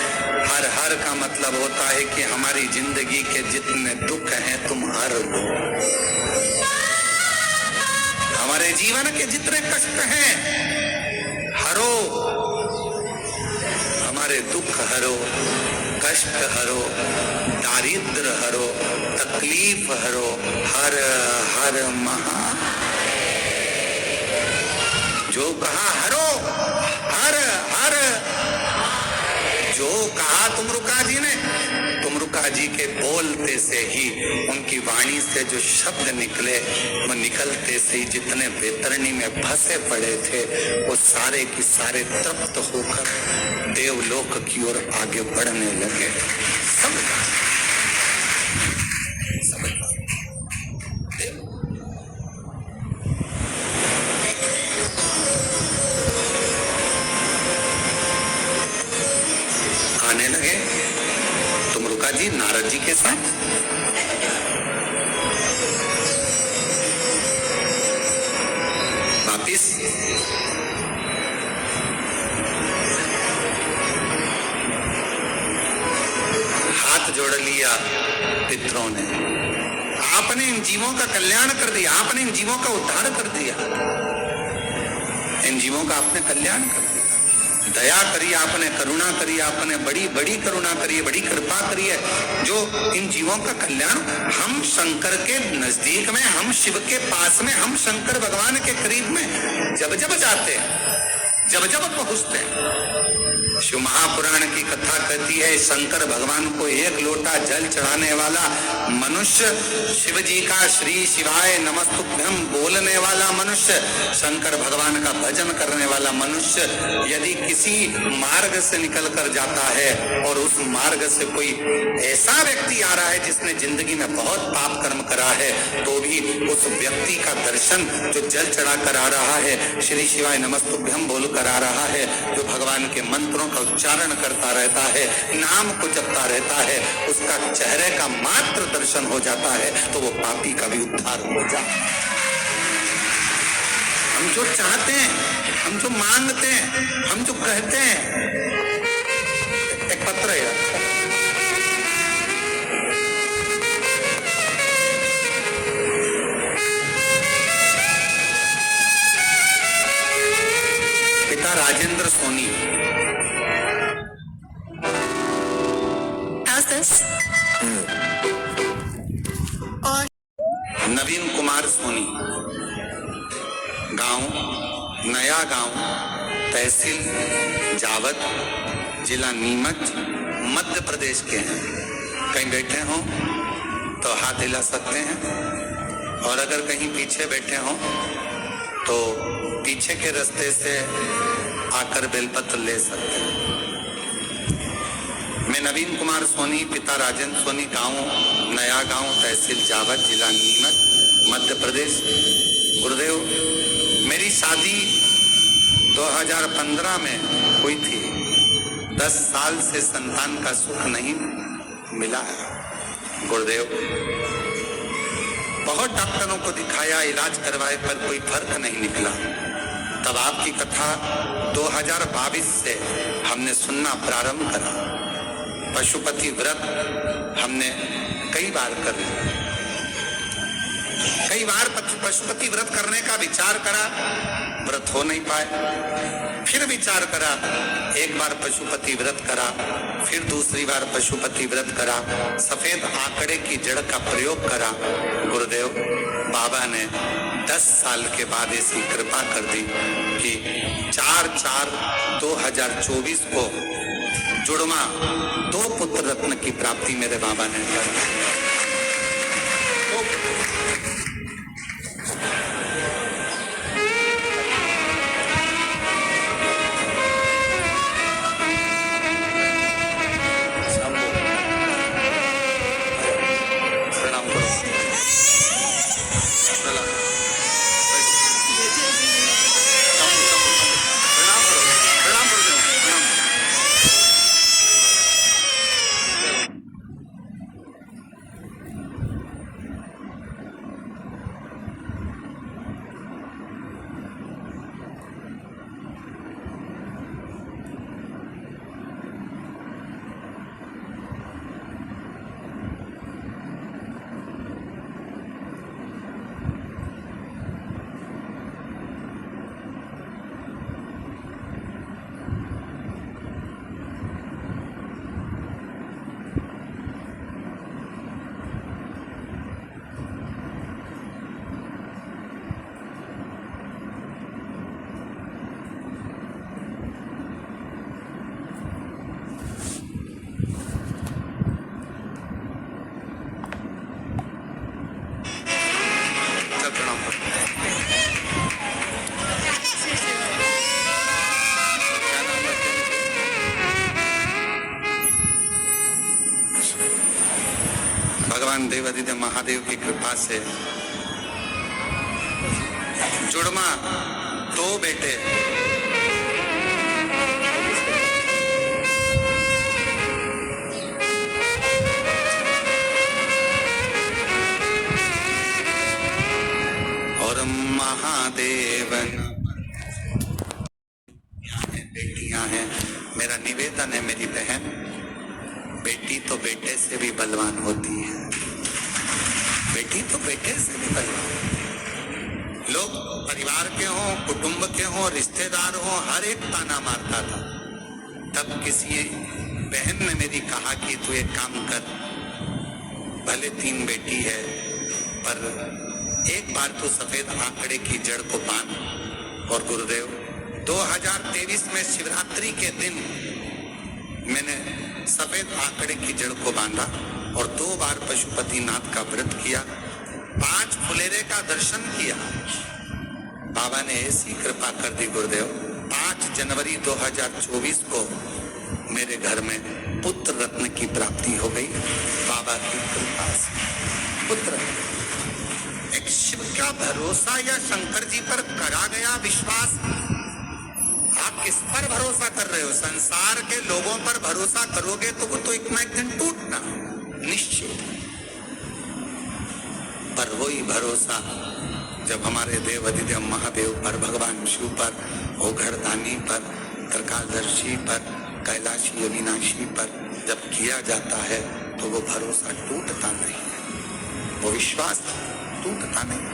हर हर का मतलब होता है कि हमारी जिंदगी के जितने दुख हैं तुम हर लो, हमारे जीवन के जितने कष्ट हैं हरो, हमारे दुख हरो, कष्ट हरो, दारिद्र हरो, तकलीफ हरो, हर हर महा। जो कहा हरो हर हर, जो कहा तुमरुका जी ने, तुमरुका जी के बोलते से ही, उनकी वाणी से जो शब्द निकले, वो निकलते से ही जितने बेतरनी में फंसे पड़े थे वो सारे की सारे तृप्त होकर देवलोक की ओर आगे बढ़ने लगे। आने लगे तुमरुका जी नारद जी के साथ। वापिस हाथ जोड़ लिया पितरों ने, आपने इन जीवों का कल्याण कर दिया, आपने इन जीवों का उद्धार कर दिया, इन जीवों का आपने कल्याण कर दिया, दया करिए आपने, करुणा करिए आपने, बड़ी बड़ी करुणा करिए, बड़ी कृपा करिए, जो इन जीवों का कल्याण। हम शंकर के नजदीक में, हम शिव के पास में, हम शंकर भगवान के करीब में जब जब जाते हैं, जब जब पहुंचते हैं, शिव महापुराण की कथा कहती है शंकर भगवान को एक लोटा जल चढ़ाने वाला मनुष्य, शिव जी का श्री शिवाय नमस्तुभ्यम बोलने वाला मनुष्य, शंकर भगवान का भजन करने वाला मनुष्य, यदि किसी मार्ग से निकल कर जाता है और उस मार्ग से कोई ऐसा व्यक्ति आ रहा है जिसने जिंदगी में बहुत पाप कर्म करा है, तो भी उस व्यक्ति का दर्शन, जो जल चढ़ा कर आ रहा है, श्री शिवाय नमस्तुभ्यम बोल कर आ रहा है, जो भगवान के मंत्रों का उच्चारण करता रहता है, नाम को जपता रहता है, उसका चेहरे का मात्र दर्शन हो जाता है तो वो पापी का भी उद्धार हो जाता है। हम जो चाहते हैं, हम जो मांगते हैं, हम जो कहते हैं, एक पत्र है पिता राजेंद्र सोनी, और नवीन कुमार सोनी, गांव नया गांव, तहसील जावत, जिला नीमच, मध्य प्रदेश के हैं। कहीं बैठे हों तो हाथ हिला सकते हैं, और अगर कहीं पीछे बैठे हों तो पीछे के रास्ते से आकर बेलपत्र ले सकते हैं। मैं नवीन कुमार सोनी, पिता राजेंद्र सोनी, गांव नया गांव, तहसील जावत, जिला नीमच, मध्य प्रदेश। गुरुदेव, मेरी शादी 2015 में हुई थी। 10 साल से संतान का सुख नहीं मिला है। गुरुदेव, बहुत डॉक्टरों को दिखाया, इलाज करवाए, पर कोई फर्क नहीं निकला। तब आपकी कथा 2022 से हमने सुनना प्रारंभ करा। पशुपति व्रत हमने कई बार कर लिया, कई बार पशुपति व्रत करने का विचार करा, व्रत हो नहीं पाए। फिर विचार करा, एक बार पशुपति व्रत करा, फिर दूसरी बार पशुपति व्रत करा, सफेद आंकड़े की जड़ का प्रयोग करा। गुरुदेव, बाबा ने 10 साल के बाद ऐसी कृपा कर दी कि 4/4/2024 को जुड़वा 2 पुत्र रत्न की प्राप्ति मेरे बाबा ने की। भगवान देवादिदेव महादेव की कृपा से जुड़मा 2 बेटे, और महादेव बेटियां हैं। मेरा निवेदन है मेरी बहन, बेटी तो बेटे से भी बलवान होती है, बेटी तो बेटे से भी बलवान। लोग परिवार के हों, कुटुंब के हों, रिश्तेदार हों, हर एक ताना मारता था। तब किसी बहन ने मेरी कहा कि तू एक काम कर, भले 3 बेटी है पर एक बार तो सफेद आंकड़े की जड़ को बांध। और गुरुदेव 2023 में शिवरात्रि के दिन मैंने सफेद आंकड़े की जड़ को बांधा और 2 बार पशुपतिनाथ का व्रत किया, 5 फुलेरे का दर्शन किया। बाबा ने ऐसी कृपा कर दी गुरुदेव, 5 जनवरी 2024 को मेरे घर में पुत्र रत्न की प्राप्ति हो गई। बाबा की कृपा से पुत्र, एक शिव का भरोसा या शंकर जी पर करा गया विश्वास। आप किस पर भरोसा कर रहे हो? संसार के लोगों पर भरोसा करोगे तो वो तो एक ना एक दिन टूटना निश्चित। पर वही भरोसा जब हमारे देव अधिदेव महादेव पर, भगवान शिव पर, ओघड़दानी पर, त्रिकालदर्शी पर, कैलाशी अविनाशी पर जब किया जाता है तो वो भरोसा टूटता नहीं है, वो विश्वास टूटता नहीं।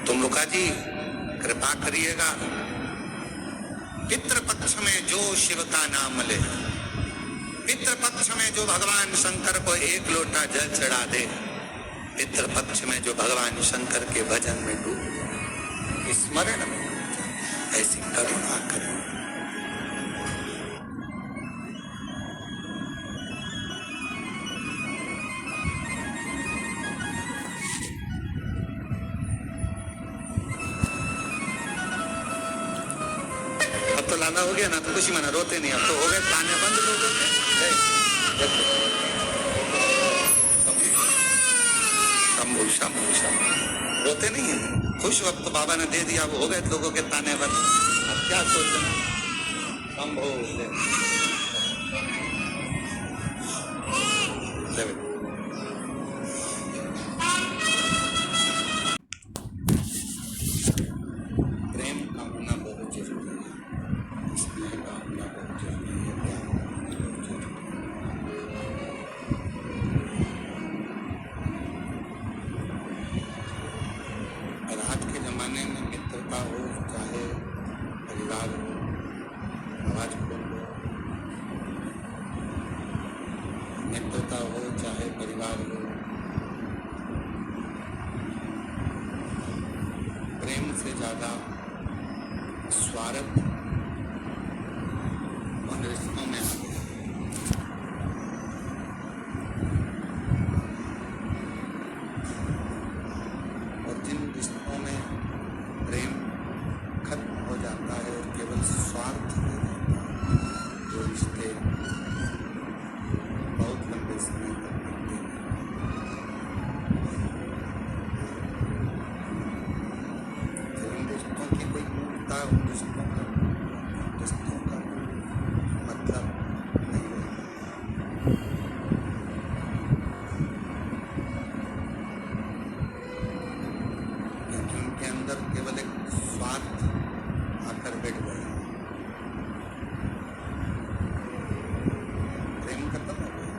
तुम लोका जी कृपा करिएगा, पितृपक्ष में जो शिव का नाम ले, पितृपक्ष में जो भगवान शंकर को 1 लोटा जल चढ़ा दे, पितृपक्ष में जो भगवान शंकर के भजन में डूब, स्मरण में ऐसी करुणा करें। अब तो लाला हो गया ना, तो खुशी मना, रोते नहीं, अब तो हो गए ताने बंद लोगों के। शंभू शंभू शंभू, रोते नहीं है, खुश वक्त तो बाबा ने दे दिया, वो हो गए लोगों के ताने बंद। अब क्या सोचना, शंभू प्रेम का होना बहुत जरूरी है, स्नेह का होना बहुत जरूरी है, प्यार का होना बहुत जरूरी है। और आज के जमाने में मित्रता हो चाहे परिवार हो, आवाज खोल लो, मित्रता हो चाहे परिवार हो, प्रेम से ज्यादा स्वार्थ उन रिश्तों में आ गया। और जिन रिश्तों में प्रेम खत्म हो जाता है और केवल स्वार्थ में रहता है, वो रिश्ते बहुत लंबे समय तक टिकते हैं। उन रिश्तों की कोई मूर्खता, उन रिश्तों का मतलब नहीं रहता। क्योंकि उनके अंदर केवल एक स्वार्थ आकर बैठ गया, प्रेम खत्म हो गया।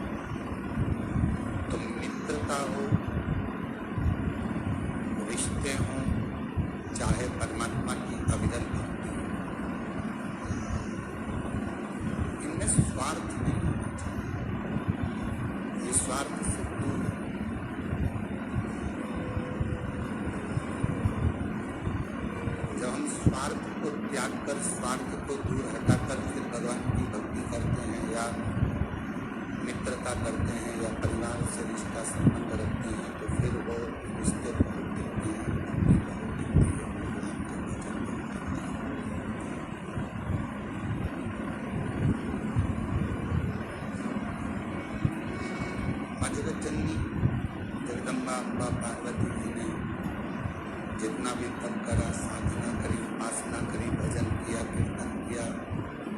तो मित्रता हो, रिश्ते हों, चाहे परमात्मा की अविरल भक्ति, इनमें स्वार्थ नहीं होना चाहिए, ये स्वार्थ से दूर है। जब हम स्वार्थ को त्याग कर, स्वार्थ को दूर हटाकर फिर भगवान की भक्ति करते हैं या मित्रता करते हैं या परिवार से रिश्ता संबंध रखते हैं, तो फिर वो रिश्ते बहुत टिकते हैं, भक्ति बहुत टिकती है, भगवान का भजन बहुत टिकता है। भी तप करा, साधना करी, उपासना करी, भजन किया, कीर्तन किया,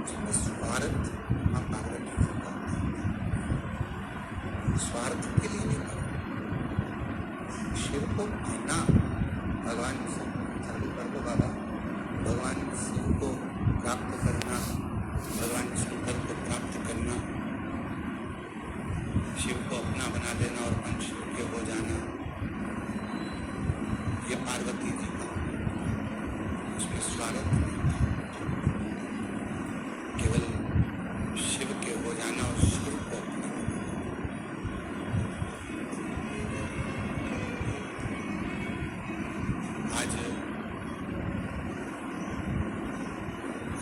उसमें स्वार्थ माँ पार्वती जी का स्वार्थ के लिए नहीं करा। शिव को पाना, भगवान चालू कर दो बाबा, भगवान शिव को प्राप्त करना, भगवान शंकर को प्राप्त करना, शिव को अपना बना लेना और पंच के हो जाना, ये पार्वती जी का, उसमें स्वार्थ नहीं था, केवल शिव के हो जाना और शिव को अपना। आज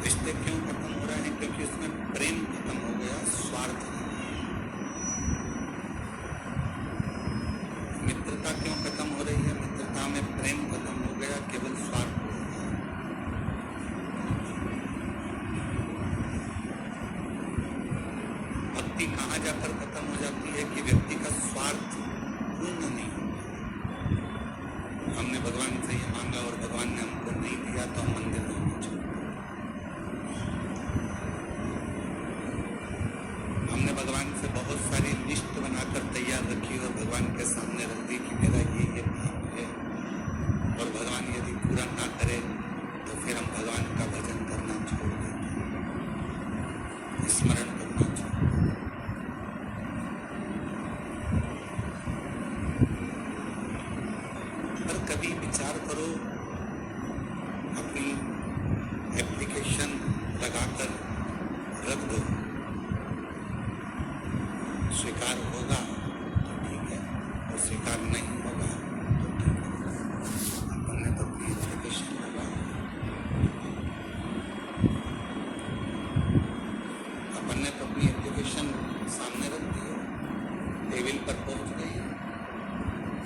रिश्ते क्यों खत्म हो रहे हैं? क्योंकि उसमें प्रेम खत्म हो गया, स्वार्थ। मित्रता क्यों खत्म हो रही है? मित्रता में प्रेम खत्म हो गया, केवल स्वार्थ हो गया। भक्ति कहाँ जाकर खत्म हो जाती है कि व्यक्ति का स्वार्थ पूर्ण नहीं होता। हमने भगवान से ये मांगा और भगवान ने हमको नहीं दिया तो हम मंदिर में पहुंचे। हमने भगवान से बहुत सारी लिस्ट बनाकर तैयार रखी और भगवान के सामने रख दी कि मेरा ये काम है, और भगवान यदि पूरा ना करे तो फिर हम भगवान का भजन करना छोड़ देते, स्मरण करना छोड़ देते। पर कभी विचार करो, अपनी एप्लीकेशन लगाकर रख दो, स्वीकार होगा तो ठीक है, और स्वीकार नहीं होगा तो ठीक है। अपन ने तो अपनी एप्लीकेशन लगाई, अपन ने तो अपनी एप्लीकेशन सामने रख दी, टेबल पर पहुंच गई,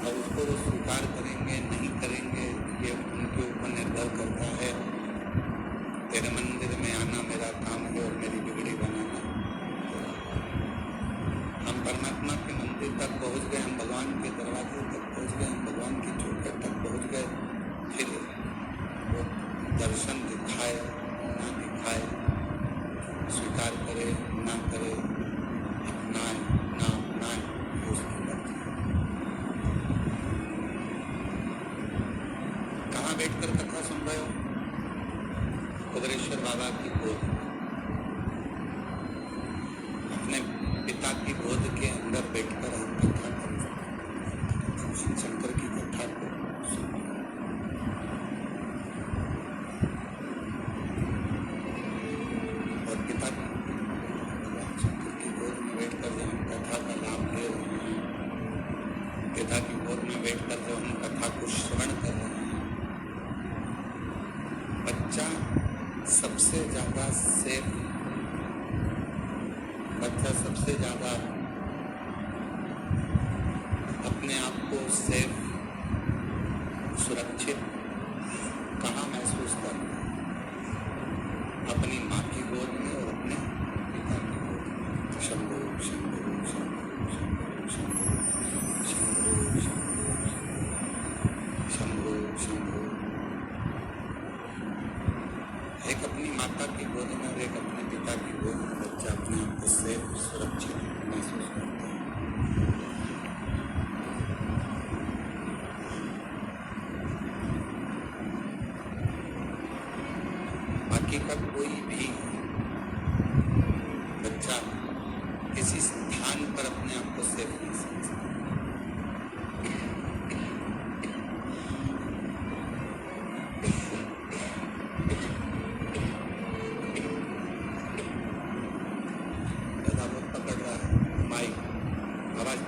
और उसको वो स्वीकार करेंगे नहीं करेंगे ये उनके ऊपर निर्भर करता है। तेरे मंदिर में आना मेरा काम है और मेरी बिगड़ी बनाना। हम परमात्मा के मंदिर तक पहुंच गए, हम भगवान के दरवाजे तक पहुंच गए, हम भगवान की चौखट तक पहुंच गए, फिर वो दर्शन दिखाए ना दिखाए, स्वीकार करे ना करे, अपनाए ना अपनाए, उसकी मर्जी। कहाँ बैठकर कथा सुन रहे हो? कुबेरेश्वर बाबा की गोद, अपने पिता की गोद के अंदर बैठकर हम कथा कर सकते, शंकर की कथा को सुन। और पिता भगवान शंकर की गोद में बैठकर जब हम कथा का लाभ ले रहे हैं, पिता की गोद में बैठकर जब हम कथा को श्रवण कर रहे हैं, बच्चा सबसे ज्यादा सेफ, बच्चा सबसे ज्यादा अपने आप को सेफ, सुरक्षित कहाँ महसूस करता है? अपनी माँ की गोद में और अपने पिता की गोद में। शंभो शंभो शंभो शंभो शंभो शंभो शंभो। एक अपनी माता की गोद में और एक अपने पिता की गोद में बच्चा अपने आप को सेफ, सुरक्षित महसूस करता है। बाकी का कोई भी बच्चा किसी स्थान पर अपने आप को सेफ नहीं समझता।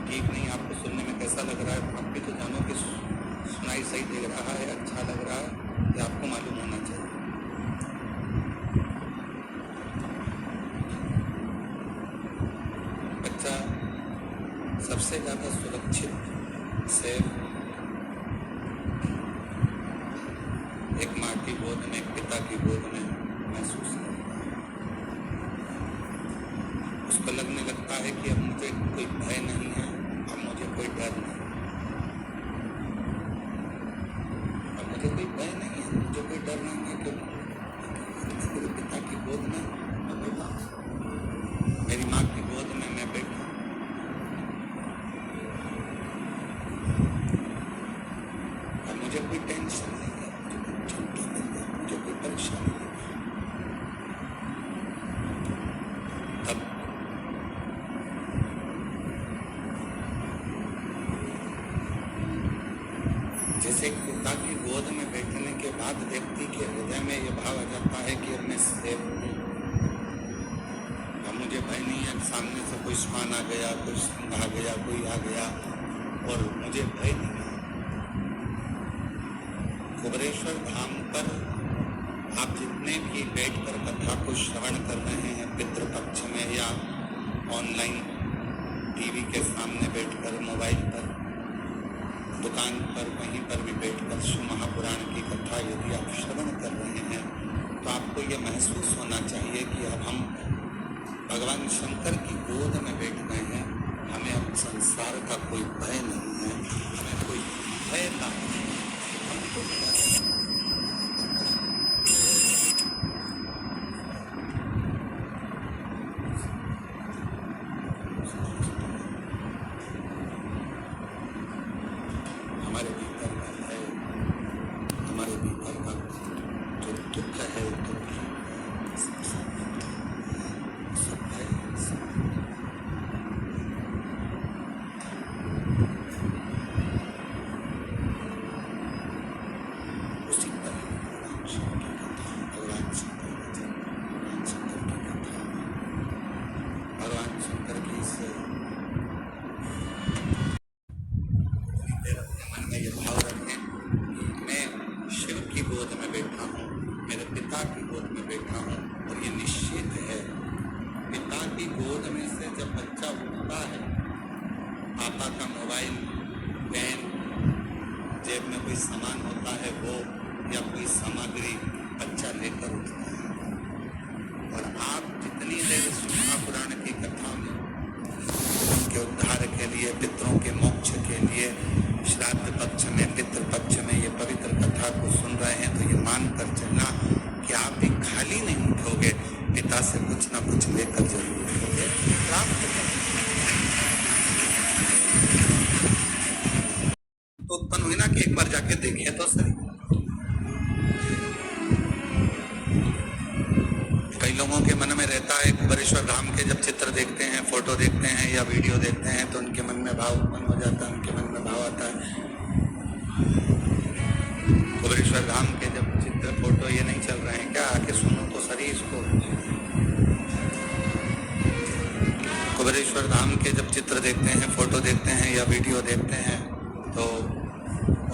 ठीक नहीं, आपको सुनने में कैसा लग रहा है? आप भी तो जानो कि सुनाई सही दे रहा है, अच्छा लग रहा है, ये आपको मालूम होना चाहिए। बच्चा सबसे ज्यादा सुरक्षित, सेफ एक माँ की गोद में, एक पिता की गोद में महसूस करता है। उसको लगने लगता है कि अब मुझे कोई भय नहीं है, अब मुझे कोई डर नहीं, अब मुझे कोई गोद में मैं बैठा, मेरी माँ की गोद में मैं बैठा। अब मुझे कोई टेंशन नहीं है, मुझे कोई चिंता नहीं है, मुझे कोई परेशानी नहीं है। तब जैसे पिता की गोद में बैठने के बाद व्यक्ति के हृदय में ये भाव आ जाता है कि अब मैं सेफ हूँ, अब मुझे भय नहीं है, सामने से कोई श्वान आ गया, कोई सिंह आ गया, कोई आ गया और मुझे भय नहीं है। कुबेरेश्वर धाम पर आप जितने भी बैठकर कथा को श्रवण कर रहे हैं, पितृपक्ष में या ऑनलाइन टीवी के सामने बैठकर, मोबाइल पर, दुकान पर, कहीं पर भी बैठकर शिव महापुराण की कथा यदि आप श्रवण कर रहे हैं तो आपको यह महसूस होना चाहिए कि अब हम भगवान शंकर की गोद में बैठ गए हैं। हमें अब संसार का कोई भय नहीं है, हमें कोई भय का हमारे भीतर का है, हमारे भीतर का जो दुख है, दुख सब है, उसी पर भगवान शंकर की से मन में ये भाव रखें कि मैं शिव की गोद में बैठा हूँ, मेरे पिता की गोद में बैठा हूँ और ये निश्चित है पिता की गोद में से जब बच्चा उठता है, पापा का मोबाइल, पेन, जेब में कोई सामान होता है वो या कोई सामग्री बच्चा लेकर उठता है। और आप जितनी देर महापुराण की कथा में उनके उद्धार के लिए, पितरों के मोक्ष के लिए, श्राद्ध पक्ष में, पितृ पक्ष में ये पवित्र कथा को सुन रहे हैं तो ये मान कर चलना कि आप भी खाली नहीं उठोगे, पिता से कुछ ना कुछ लेकर जरूर उठोगे, प्राप्त करोगे। तो उत्पन्न हुई ना कि एक बार जाके देखे तो सही। कई लोगों के मन में रहता है कुबेरेश्वर धाम के जब चित्र देखते हैं, फोटो देखते हैं या वीडियो देखते हैं तो उनके मन में भाव उत्पन्न हो जाता है, उनके मन में भाव आता है। कुबेरेश्वर धाम के जब चित्र, फोटो ये नहीं चल रहे हैं क्या? आके सुनो तो सही इसको। कुबेरेश्वर धाम के जब चित्र देखते हैं, फोटो देखते हैं या वीडियो देखते हैं तो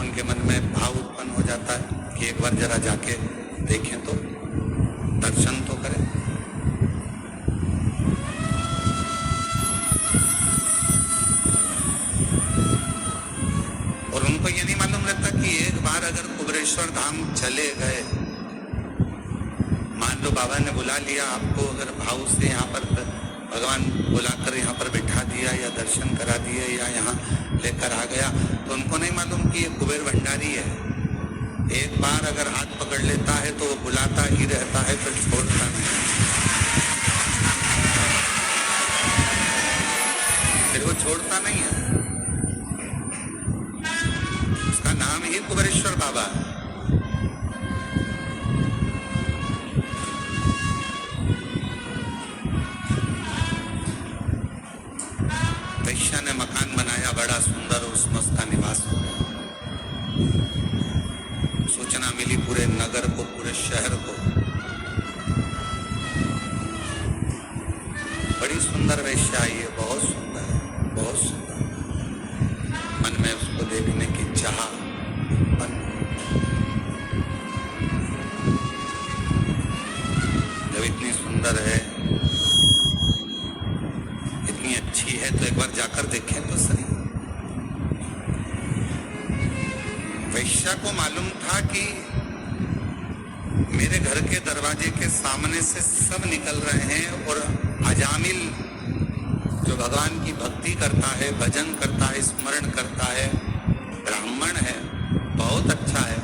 उनके मन में भाव उत्पन्न हो जाता है कि एक बार जरा जाके देखें तो, दर्शन तो करें। और उनको ये नहीं मालूम रहता कि एक बार अगर कुबेरेश्वर धाम चले गए, मान लो बाबा ने बुला लिया आपको, अगर भाव से यहाँ पर भगवान बुलाकर यहाँ पर बिठा दिया या दर्शन करा दिए या यहाँ लेकर आ गया, तो उनको नहीं मालूम कि ये कुबेर भंडारी है। एक बार अगर हाथ पकड़ लेता है तो वो बुलाता ही रहता है, फिर छोड़ता नहीं, फिर वो छोड़ता नहीं है। उसका नाम ही कुबेरेश्वर बाबा है। वैश्या ने मकान बनाया बड़ा सुंदर, उसमें उसका निवास हो गया। सूचना मिली पूरे नगर को, पूरे शहर को, बड़ी सुंदर वैश्या आई है, बहुत सुंदर है, बहुत सुंदर। मन में उसको देखने की चाह उत्पन्न। जब इतनी सुंदर है, इतनी अच्छी है तो एक बार जाकर देखें तो सही। वैश्या को मालूम था कि मेरे घर के दरवाजे के सामने से सब निकल रहे हैं और अजामिल जो भगवान की भक्ति करता है, भजन करता है, स्मरण करता है, ब्राह्मण है, बहुत अच्छा है,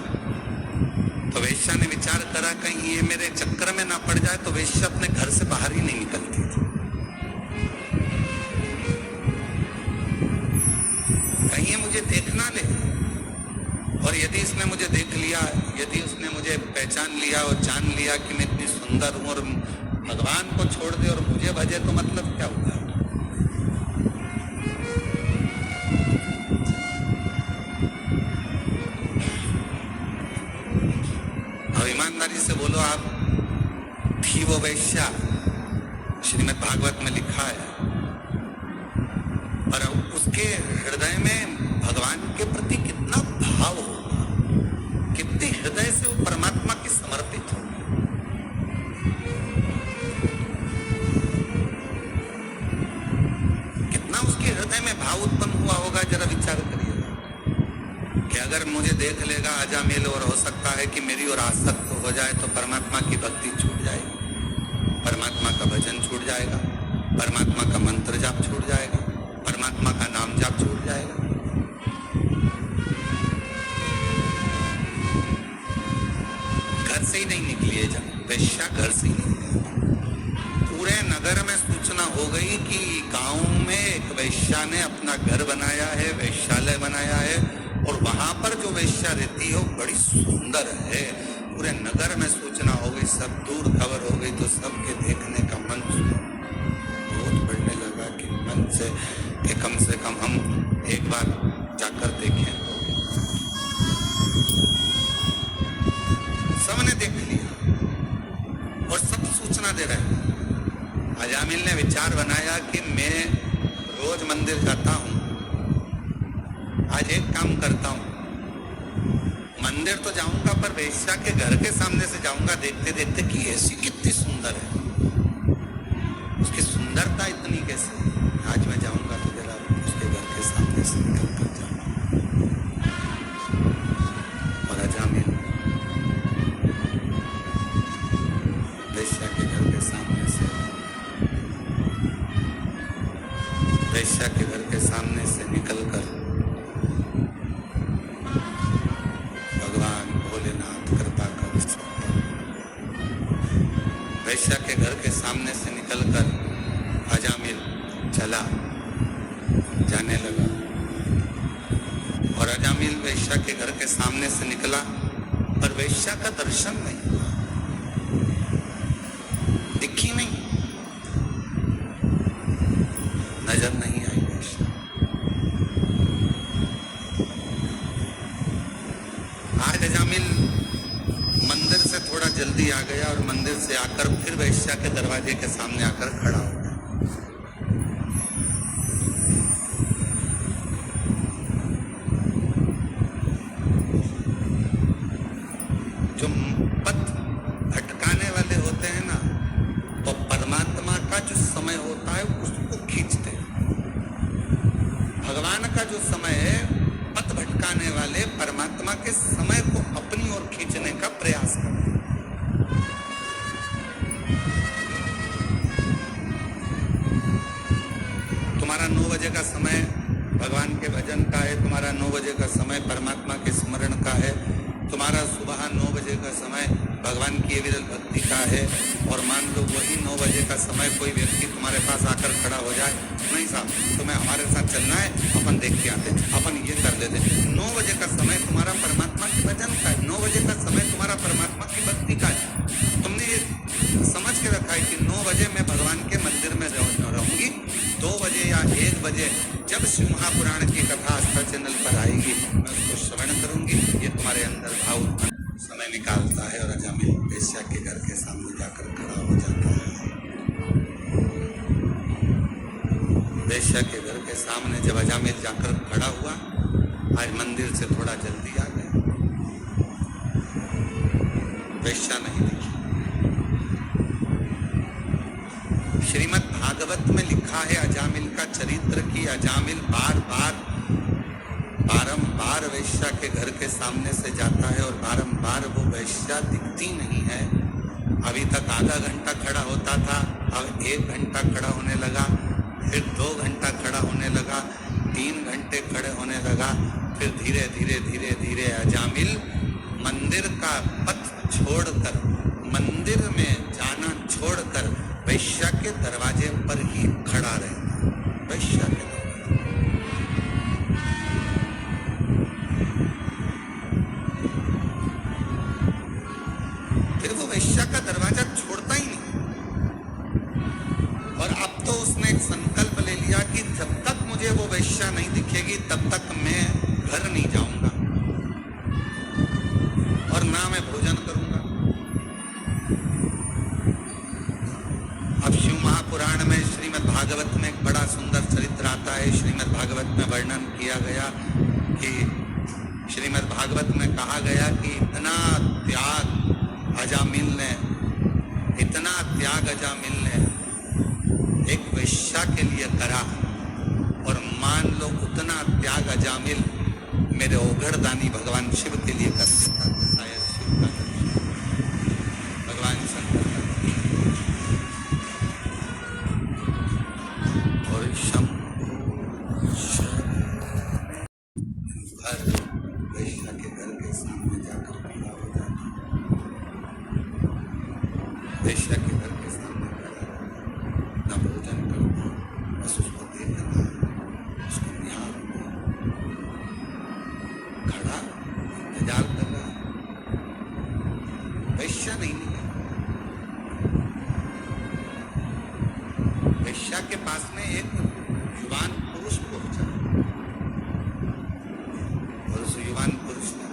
तो वेश्या ने विचार करा कहीं ये मेरे चक्कर में ना पड़ जाए, तो वेश्या अपने घर से बाहर ही नहीं निकलती थी। कहीं ये मुझे देख ना ले, और यदि इसने मुझे देख लिया, यदि उसने मुझे पहचान लिया और जान लिया कि मैं इतनी सुंदर हूं और भगवान को छोड़ दे और मुझे भजे, तो मतलब क्या होगा? अब ईमानदारी से बोलो, आप थी वो वेश्या, श्रीमद् भागवत में लिखा है, और उसके हृदय में भगवान के प्रति कितना भाव होगा, कितने हृदय से वो परमात्मा की समर्पित हो। कितना उसके हृदय में भाव उत्पन्न हुआ होगा, जरा विचार करिएगा कि अगर मुझे देख लेगा अजामिल और हो सकता है कि मेरी ओर आसक्त हो जाए, तो परमात्मा की भक्ति छूट जाएगी, परमात्मा का भजन छूट जाएगा, परमात्मा का मंत्र जाप छूट जाएगा, परमात्मा का नाम जाप छूट जाएगा। घर से ही नहीं निकली है, वेश्या घर से ही नहीं निकली। पूरे नगर में सूचना हो गई कि गांव में एक वेश्या ने अपना घर बनाया है, वेश्यालय बनाया है, और वहां पर जो वेश्या रहती है वो बड़ी सुंदर है। पूरे नगर में सूचना हो गई, सब दूर खबर हो गई, तो सबके देखने का मन बहुत बढ़ने लगा कि मन से कि कम से कम हम एक बार जाकर देखें। सबने देख लिया और सब सूचना दे रहे हैं। अजामिल ने विचार बनाया कि मैं रोज मंदिर जाता हूं, आज एक काम करता हूं, मंदिर तो जाऊंगा पर वेश्या के घर के सामने से जाऊंगा, देखते देखते कि ऐसी कितनी सुंदर है, उसकी सुंदरता इतनी कैसे। आज मैं जाऊंगा तो जरा उसके घर के सामने से निकल कर जाऊंगा। और अजामिल वेश्या के घर के सामने से, वेश्या के घर के सामने से निकलकर भगवान भोलेनाथ कृपा कर सकता, वेश्या के घर के सामने से निकलकर अजामिल चला, जाने लगा। और अजामिल वेश्या के घर के सामने से निकला, पर वेश्या का दर्शन नहीं हुआ, दिखी नहीं, नजर नहीं आई वेश्या। आज अजामिल मंदिर से थोड़ा जल्दी आ गया और मंदिर से आकर फिर वेश्या के दरवाजे के सामने आकर खड़ा हो गया। जो पथ भटकाने वाले होते हैं ना, तो परमात्मा का जो समय होता है उसको खींचते हैं। भगवान का जो समय है, पथ भटकाने वाले परमात्मा के समय को अपनी ओर खींचने का प्रयास करते हैं। तुम्हारा 9 बजे का समय भगवान के भजन का है, तुम्हारा 9 बजे का समय परमात्मा के स्मरण का है, तुम्हारा सुबह 9 बजे का समय भगवान की विरल भक्ति का है, और मान लो वही 9 बजे का समय कोई व्यक्ति तुम्हारे पास आकर खड़ा हो जाए, नहीं साहब तुम्हें हमारे साथ चलना है, अपन देख के आते, अपन ये कर लेते। 9 बजे का समय तुम्हारा परमात्मा के भजन का है, 9 बजे का समय तुम्हारा परमात्मा की भक्ति का है। तुमने ये समझ के रखा है कि 9 बजे मैं भगवान के मंदिर में रहूंगी, 2 बजे या 1 बजे जब शिव महापुराण की कथा आस्था चैनल पर आएगी, मैं उसको श्रवण करूंगी। ये तुम्हारे अंदर भाव समय निकालता है, और अजामिल वेश्या के घर के सामने जाकर खड़ा हो जाता है। वेश्या के घर के सामने जब अजामिल जाकर खड़ा हुआ, आज मंदिर से थोड़ा जल्दी आ गया, वेश्या नहीं दिखी। श्रीमद् भागवत में लिखा है अजामिल का चरित्र कि अजामिल बारंबार वेश्या के घर के सामने से जाता है, और बारंबार वो वेश्या दिखती नहीं है। अभी तक आधा घंटा खड़ा होता था, अब 1 घंटा खड़ा होने लगा, फिर 2 घंटा खड़ा होने लगा, 3 घंटे खड़े होने लगा, फिर धीरे धीरे धीरे धीरे अजामिल मंदिर का पथ छोड़कर, मंदिर में जाना छोड़कर वैश्या के दरवाजे पर ही खड़ा रहता। वैश्या के दरवाजे, फिर वो वैश्या का दरवाजा छोड़ता ही नहीं। और अब तो उसने एक संकल्प ले लिया कि जब तक मुझे वो वैश्या नहीं दिखेगी तब तक मैं घर नहीं जाऊंगा और ना मैं भोजन करूंगा। अब शिव महापुराण में श्रीमद् भागवत में एक बड़ा सुंदर चरित्र आता है। श्रीमद् भागवत में वर्णन किया गया कि श्रीमद् भागवत में कहा गया कि इतना त्याग अजामिल ने, इतना त्याग अजामिल ने एक वैश्या के लिए करा। और मान लो उतना त्याग अजामिल मेरे ओघड़दानी भगवान शिव के लिए कर सकता था। शायद शिव का भगवान शंकर और हर वैश्या के घर के सामने जाकर खड़ा हो जाना। वैश्या के घर के सामने खड़ा न भोजन करना, बस उसको देखना, उसको निहारना, खड़ा इंतजार कर रहा। वैश्या नहीं निकला। वैश्या के पास में एक युवान पुरुष पहुंचा और उस युवान पुरुष ने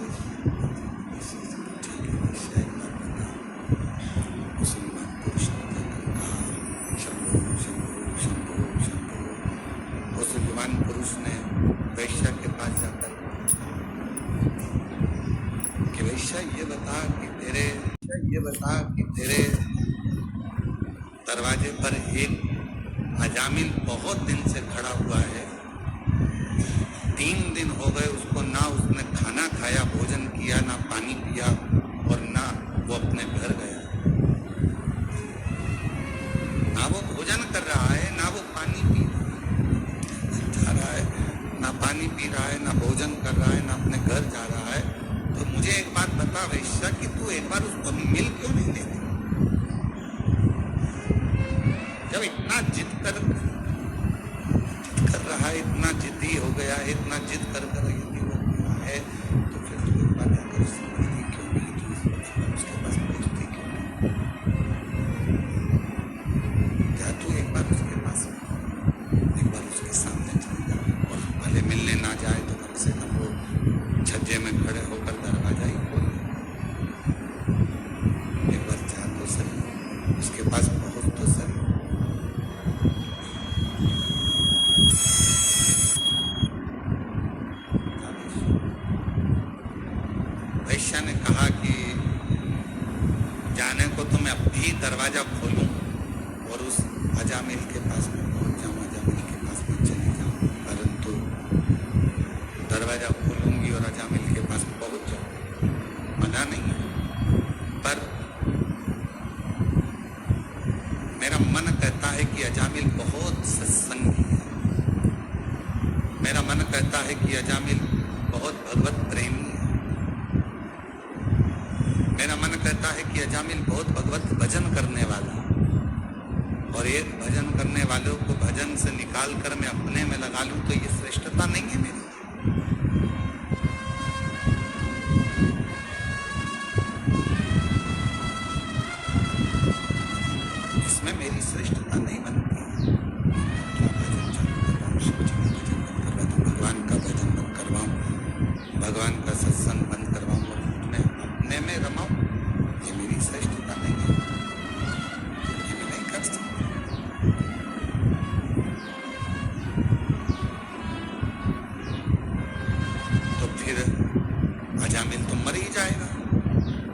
उस युवान पुरुष ने कहा, शंभो शंभो शंभो शंभो। उस युवान पुरुष ने वैश्या के पास जाकर कि वैश्या ये बता कि तेरे दरवाजे पर एक अजामिल बहुत दिन से खड़ा हुआ है। 3 दिन हो गए उसको, ना उसने खाना खाया, भोजन किया, ना पानी पिया और ना वो अपने घर गया। ना वो भोजन कर रहा है, ना वो पानी पी जा रहा है, ना पानी पी रहा है, ना भोजन कर रहा है, ना अपने घर जा रहा है। तो मुझे एक बात बता वैश्या कि तू एक बार उसको मिल क्यों नहीं लेती? जब इतना जिद कर रहा है, इतना जिद्दी हो गया है, इतना जिद कर यदि हो गया है, तो फिर तू एक बार जाकर उससे मिलती क्यों नहीं? उसके पास पहुंचती क्यों नहीं? क्या तू एक बार उसके पास, एक बार उसके सामने चल जा, और भले मिलने ना जाए तो कम से कम वो छज्जे में खड़े होकर दरवाजा ही खोल। एक बार जा तो सही, उसके पास पहुंच तो सही। वैश्या ने कहा कि जाने को तो मैं अभी दरवाजा खोलूं और उस अजामिल के पास में पहुंच जाऊं, अजामिल के पास में चली जाऊं, परंतु दरवाजा खोलूंगी और अजामिल के पास पहुंच जाऊं, मना नहीं है। पर मेरा मन कहता है कि अजामिल बहुत सत्संगी है। मेरा मन कहता है कि अजामिल बहुत भगवत प्रेमी है। मेरा मन कहता है कि अजामिल बहुत भगवत भजन करने वाला है। और एक भजन करने वालों को भजन से निकाल कर मैं अपने में लगा लूं तो ये श्रेष्ठता नहीं है मेरी। इसमें मेरी श्रेष्ठता नहीं बनती है। भजन चालू करवाऊं, शिव जी का भजन बंद करवा दूं, भगवान का भजन बंद करवाऊं, भगवान का सत्संग बंद करवाऊं और मैं अपने में रमाऊं, ये मेरी श्रेष्ठता नहीं है। ये मैं नहीं कर सकता। तो फिर अजामिल तो मर ही जाएगा।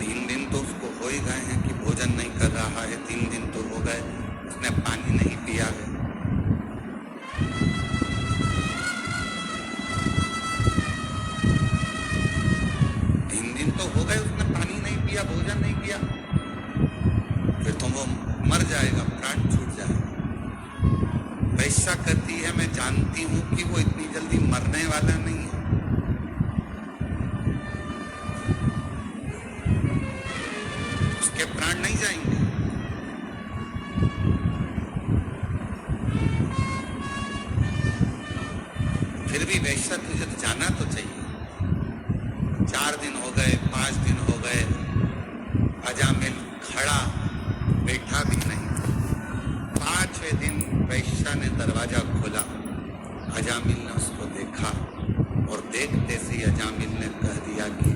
3 दिन तो उसको हो ही गए हैं कि भोजन नहीं कर रहा है, 3 दिन तो हो गए, उसने पानी नहीं पिया है। तो हो गए, उसने पानी नहीं पिया, भोजन नहीं किया, फिर तो वो मर जाएगा, प्राण छूट जाएगा। वैश्या कहती है मैं जानती हूं कि वो इतनी जल्दी मरने वाला नहीं है। वैश्या ने दरवाजा खोला। अजामिल ने उसको देखा और देखते से ही अजामिल ने कह दिया कि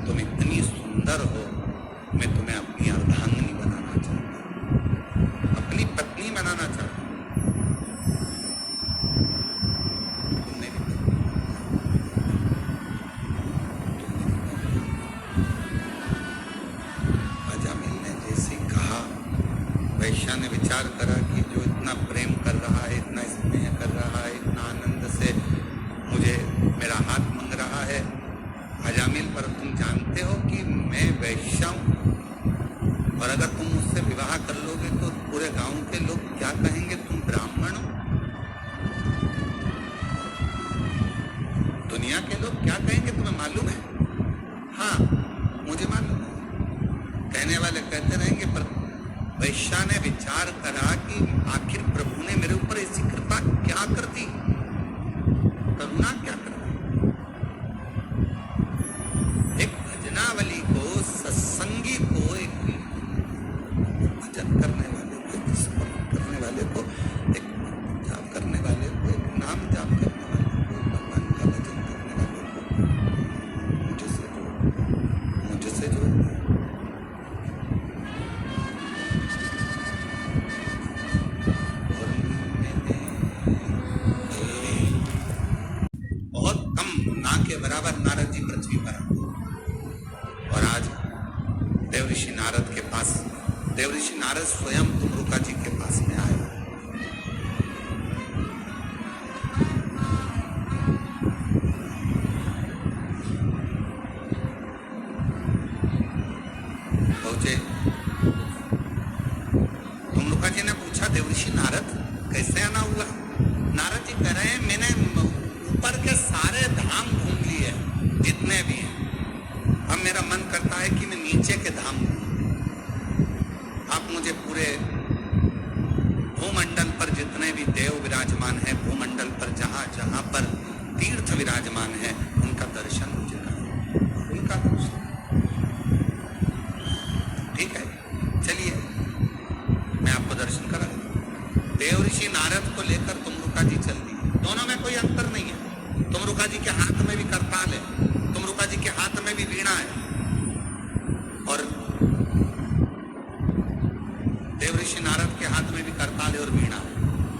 तुम इतनी सुंदर हो, मैं तुम्हें अपनी अर्धांगिनी बनाना चाहता हूं, अपनी पत्नी बनाना चाहता हूं। तुमने भी अजामिल ने जैसे कहा, वैश्या ने विचार करा कि जो इतना प्रेम कर रहा है, इतना स्नेह कर रहा है, इतना आनंद से मुझे मेरा हाथ मांग रहा है, अजामिल पर तुम जानते हो कि मैं वैश्या हूं, और अगर तुम मुझसे विवाह कर लोगे तो पूरे गांव के लोग क्या कहेंगे, तुम ब्राह्मण हो। दुनिया के लोग क्या कहेंगे तुम्हें मालूम है? हाँ, मुझे मालूम है। कहने वाले कहते रहेंगे, पर वैश्या ने विचार करा कि आखिर प्रभु ने मेरे ऊपर ऐसी कृपा क्या कर दी, करुणा क्या कर दी। एक भजनावली को, सत्संगी को, एक भजन करने वाले को, एक स्मरण करने वाले को, एक जाप करने वाले को, एक नाम जाप करने वाले को, भगवान का भजन करने वाले को मुझसे जोड़ दिया। के बराबर नारद जी पृथ्वी पर आए और आज देव ऋषि नारद के पास, देव ऋषि नारद स्वयं तुमरुका जी के पास में आए। पहुंचे, तुमरुका जी ने पूछा, देव ऋषि नारद कैसे आना हुआ? नारद जी कह रहे हैं, मैंने ऊपर के सारे धाम घूम लिए जितने भी हैं, अब मेरा मन करता है कि मैं नीचे के धाम घूमूं। आप मुझे पूरे भूमंडल पर जितने भी देव विराजमान हैं, भूमंडल पर जहां जहां पर तीर्थ विराजमान है, उनका दर्शन मुझे करें, उनका दर्शन। ठीक है, चलिए मैं आपको दर्शन करा दूं। देव ऋषि नारद को लेकर तुमरुका जी चल दी। दोनों में कोई अंतर नहीं है। तुमरुका जी के हाथ में भी करताल है, तुमरुका जी के हाथ में भी वीणा है, और देव ऋषि नारद के हाथ में भी करताल है और वीणा है।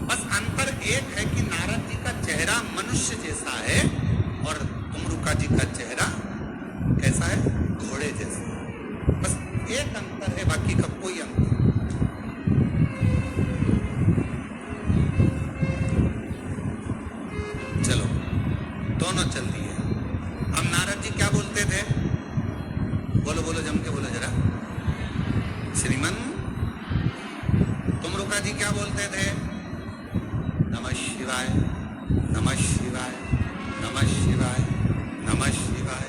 बस अंतर एक है कि नारद जी का चेहरा मनुष्य जैसा है और तुमरुका जी का चेहरा कैसा है? घोड़े जैसा। बस एक अंतर है, बाकी का कोई अंतर नहीं। चलो, दोनों चल दिए। अब नारद जी क्या बोलते थे? बोलो बोलो, जम के बोलो जरा। श्रीमन तुमरुका जी क्या बोलते थे? नमः शिवाय, नमः शिवाय, नमः शिवाय, नमः शिवाय,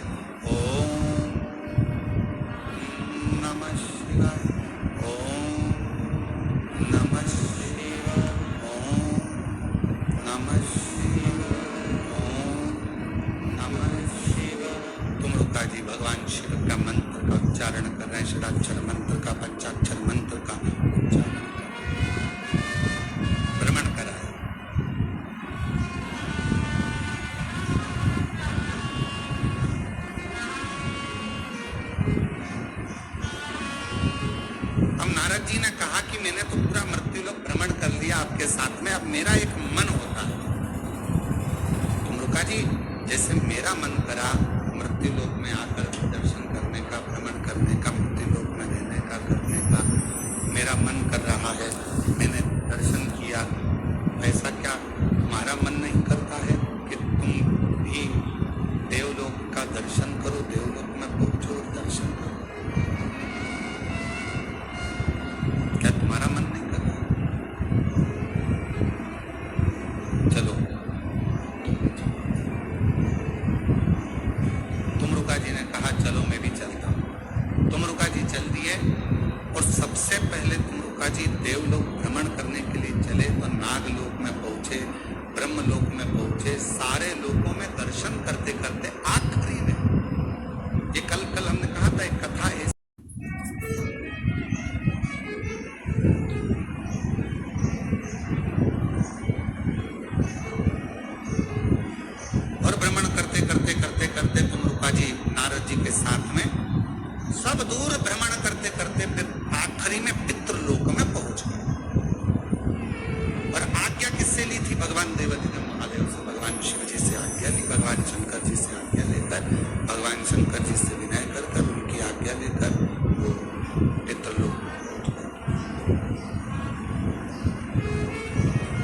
ओम नमः शिवाय, ओम नमः शिवाय, ओम नमः शिवाय, ओम नमः शिवाय। तुमरुका जी भगवान शिव का मंत्र का उच्चारण कर रहे हैं, षडाक्षर मंत्र का, पंचाक्षर मंत्र का उच्चारण, भ्रमण करा है। अब नारद जी ने कहा कि मैंने तो पूरा मृत्युलोक भ्रमण कर लिया आपके साथ में, अब मेरा एक मन होता है। तुमरुका जी, जैसे मेरा मन करा मृत्युलोक में आकर दर्शन करने का, भ्रमण करने का, मृत्युलोक में रहने का, करने का मेरा मन कर रहा है, मैंने दर्शन किया, ऐसा क्या तुम्हारा मन नहीं करता है कि तुम भी देवलोक का दर्शन करो, देवलोक में पहुंचो और दर्शन करो? क्या तुम्हारा मन नहीं कर रहा? चलो, तुमरुका जी ने कहा चलो मैं भी चलता हूं। तुमरुका जी चल दिए और सबसे पहले तुमरुका जी देवलोक भ्रमण करने के लिए चले तो नागलोक में पहुंचे, ब्रह्मलोक में पहुंचे, सारे लोकों में दर्शन करते करते आखिरी में, ये कल हमने कहा था एक कथा है,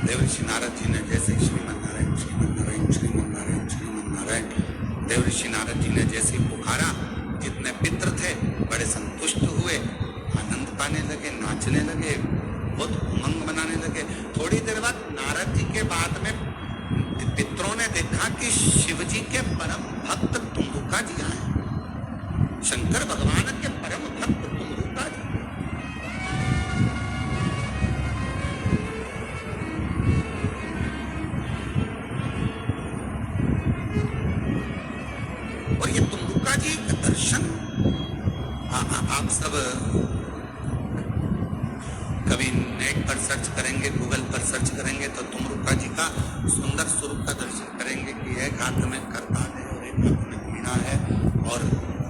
देवर्षि नारद जी ने जैसे श्रीमन नारायण श्रीमन नारायण श्रीमन नारायण श्रीमन नारायण, देवर्षि नारद जी ने जैसे पुकारा, जितने पितृ थे बड़े संतुष्ट हुए, आनंद पाने लगे, नाचने लगे, बहुत उमंग मनाने लगे। थोड़ी देर बाद नारद जी के बाद में पितरों ने देखा कि शिव जी के परम भक्त तुमरुका जी आए, शंकर भगवान के परम भक्त तुमरुका जी। और ये तुमरुका जी का दर्शन आप सब कभी नेट पर सर्च करेंगे, गूगल पर सर्च करेंगे तो तुमरुका जी का सुंदर स्वरूप का दर्शन करेंगे कि एक हाथ में करताल है और एक हाथ में वीणा है और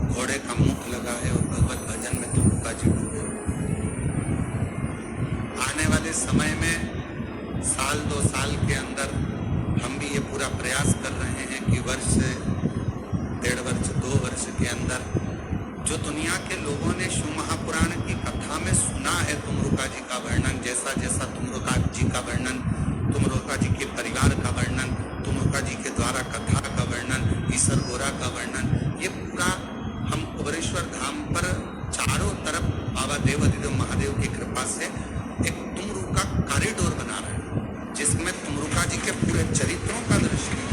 घोड़े का मुख लगा है और भगवत भजन में तुमरुका जी डूबे। आने वाले समय में साल 2 साल के अंदर हम भी ये पूरा प्रयास कर रहे हैं कि वर्ष 1.5 वर्ष 2 वर्ष के अंदर जो दुनिया के लोगों ने शिव महापुराण की कथा में सुना है तुमरुका जी का वर्णन, जैसा जैसा तुमरुका जी का वर्णन, तुमरुका जी के परिवार का वर्णन, तुमरुका जी के द्वारा कथा का वर्णन, ईसर गोरा का वर्णन, ये पूरा हम कुबेरेश्वर धाम पर चारों तरफ बाबा देवाधिदेव महादेव की कृपा से एक तुमरुका कॉरिडोर बना रहे हैं, जिसमें तुमरुका जी के पूरे चरित्रों का दर्शन।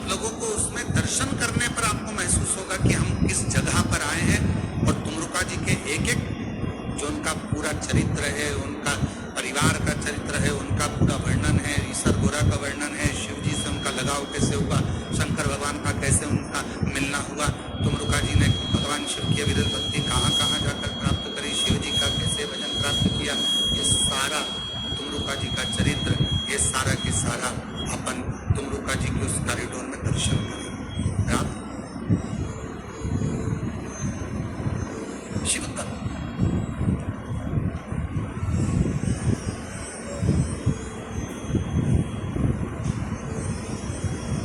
लोगों को उसमें दर्शन करने पर आपको महसूस होगा कि हम किस जगह पर आए हैं और तुमरुका जी के एक एक जो उनका पूरा चरित्र है, उनका परिवार का चरित्र है, उनका पूरा वर्णन है, ईसर गोरा का वर्णन है, शिव जी से उनका लगाव कैसे हुआ, शंकर भगवान का कैसे उनका मिलना हुआ, तुमरुका जी ने भगवान शिव की अविरल भक्ति कहाँ कहाँ जाकर प्राप्त करी, शिव जी का कैसे भजन प्राप्त किया, ये सारा तुमरुका जी का चरित्र, ये सारा के सारा अपन तुमरुका जी के उस कॉरिडोर में दर्शन करेंगे। आप शिव का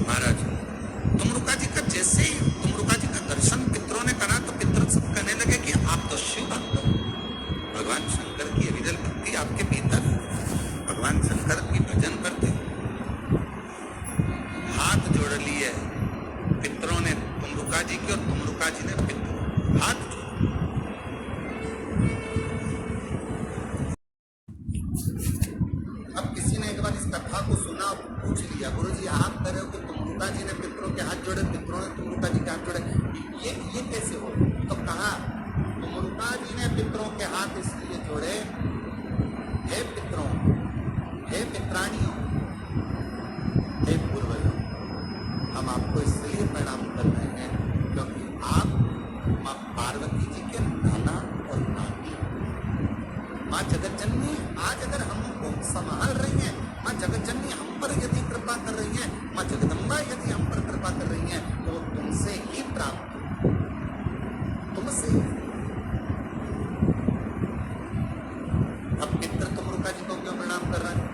महाराज तुमरुका जी का जैसे ही तुमरुका जी का दर्शन पितरों ने करा तो पितर सब कहने लगे कि आप तो शिव भक्त हो, भगवान शंकर की अविरल भक्ति आपके भीतर, भगवान शंकर की भजन करते, हाथ जोड़ लिए पितरों ने तुमरुका जी की और तुमरुका जी ने पितरों हाथ जोड़। अब किसी ने एक बार इस कथा को सुना और पूछ लिया, गुरुजी आप कह रहे हो कि तुमरुका जी ने पितरों के हाथ जोड़े, पितरों ने तुमरुका जी के हाथ जोड़े, ये कैसे हो? तो कहा तुमरुका जी ने पितरों के हाथ इसलिए जोड़े, हे पितरों, हे पित्राणियों, हे पूर्वजों, हम आपको इसलिए प्रणाम कर रहे हैं क्योंकि आप माँ पार्वती जी के नाना और नानी, माँ जगतजननी आज अगर हमको संभाल रही हैं, माँ जगतजननी हम पर यदि कृपा कर रही हैं, माँ जगदम्बा यदि हम पर कृपा कर रही हैं तो वो तुमसे ही प्राप्त, तुमसे। अब पितर तुमरुका जी को क्यों प्रणाम कर रहे हैं?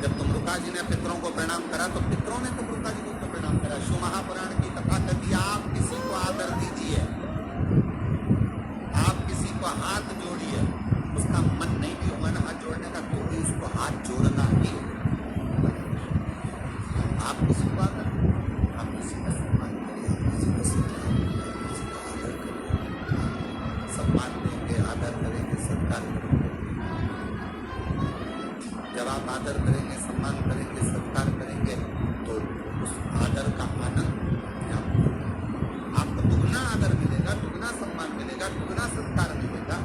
जब तुमरुका जी ने पितरों को प्रणाम करा तो पितरों ने तुमरुका जी को क्यों प्रणाम करा? शिव महापुराण की कथा कहती है आप किसी को आदर दीजिए, आप किसी को हाथ जोड़िए, उसका मन नहीं भी होगा ना हाथ जोड़ने का तो भी उसको हाथ जोड़ना ही। आप किसी को आदर, आप किसी का सम्मान करिए, किसी को सम्मान, किसी को आदर करिए, सम्मान देंगे, आदर करेंगे, सत्कार करेंगे। जब आप आदर करेंगे, सम्मान करेंगे, सत्कार करेंगे तो उस आदर का आनंद आपको दुगना आदर मिलेगा, दुगना सम्मान मिलेगा, दुगना सत्कार मिलेगा।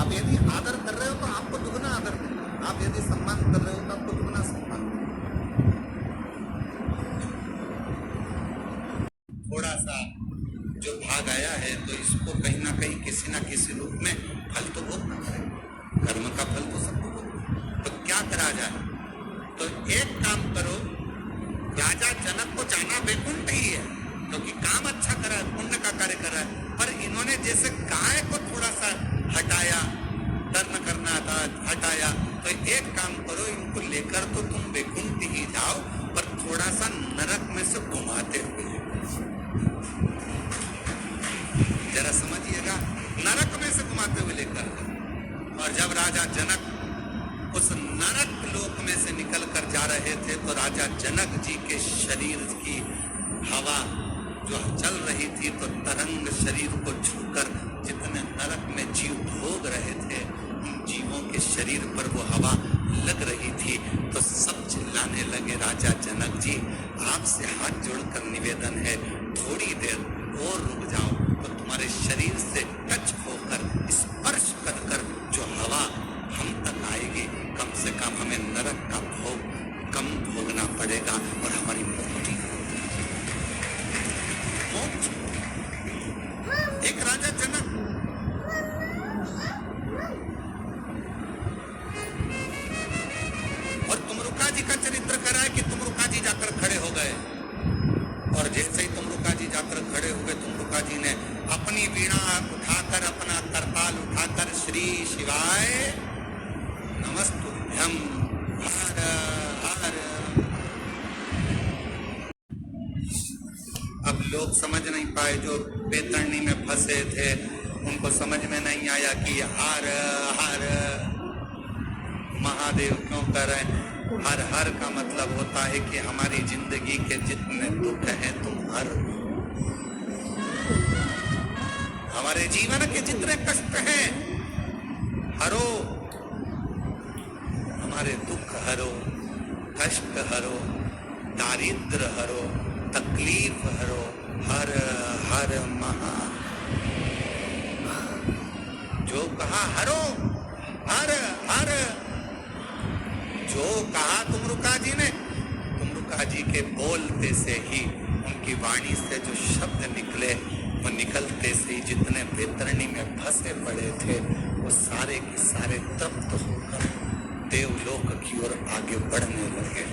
आप यदि आदर कर रहे हो तो आपको दुगना आदर मिलेगा, आप यदि सम्मान कर रहे हो तो आपको दुगना सम्मान मिलेगा। थोड़ा सा जो भाग आया है तो इसको कहीं ना कहीं किसी ना किसी रूप में फल तो भोगना पड़ेगा, कर्म का फल तो सबको भोगना। तो क्या करा जाए? तो एक काम करो, राजा जनक को जाना वैकुंठ ही है, क्योंकि काम अच्छा कर रहा है, पुण्य का कार्य कर रहा है। पर इन्होंने जैसे गाय को थोड़ा सा हटाया, टर्न करना था, हटाया, तो एक काम करो, इनको लेकर तो तुम वैकुंठ ही जाओ, पर थोड़ा सा नरक में से घुमाते हुए, जरा समझिएगा, नरक में से घुमाते हुए लेकर। और जब राजा जनक उस नरक लोक में से निकल कर जा रहे थे, तो राजा जनक जी के शरीर की हवा जो चल रही थी, तो तरंग शरीर को छूकर जितने नरक में जीव भोग रहे थे, उन जीवों के शरीर पर वो हवा लग रही थी। तो सब चिल्लाने लगे, राजा जनक जी, आपसे हाथ जोड़कर निवेदन है, थोड़ी देर और रुक जाओ, तो तुम्हारे शरीर से टच होकर, स्पर्श कर कर जो हवा हम तक आएगी, कम से कम हमें नरक का भोग कम भोगना पड़ेगा और हमारी मुक्ति। एक राजा जनक और तुमरुका जी का चरित्र करा है कि तुमरुका जी जाकर खड़े हो गए, और जैसे ही तुमरुका जी जाकर खड़े हुए, तुमरुका जी ने अपनी वीणा उठाकर, अपना करताल उठाकर, श्री शिवाय नमस्तुभ्यं हर हर। अब लोग समझ नहीं पाए, जो बेतरनी में फंसे थे, उनको समझ में नहीं आया कि हर हर महादेव क्यों कर रहे हैं। हर हर का मतलब होता है कि हमारी जिंदगी के जितने दुख हैं तुम हर, हमारे जीवन के जितने कष्ट हैं हरो, हमारे दुख हरो, कष्ट हरो, दारिद्र हरो, तकलीफ हरो, हर हर महा। जो कहा हरो, हर हर, जो कहा तुमरुका जी ने, तुमरुका जी के बोलते से ही, उनकी वाणी से जो शब्द निकले, वो निकलते से ही जितने बेतरनी में फंसे पड़े थे, वो सारे के सारे तृप्त होकर देवलोक की ओर आगे बढ़ने लगे।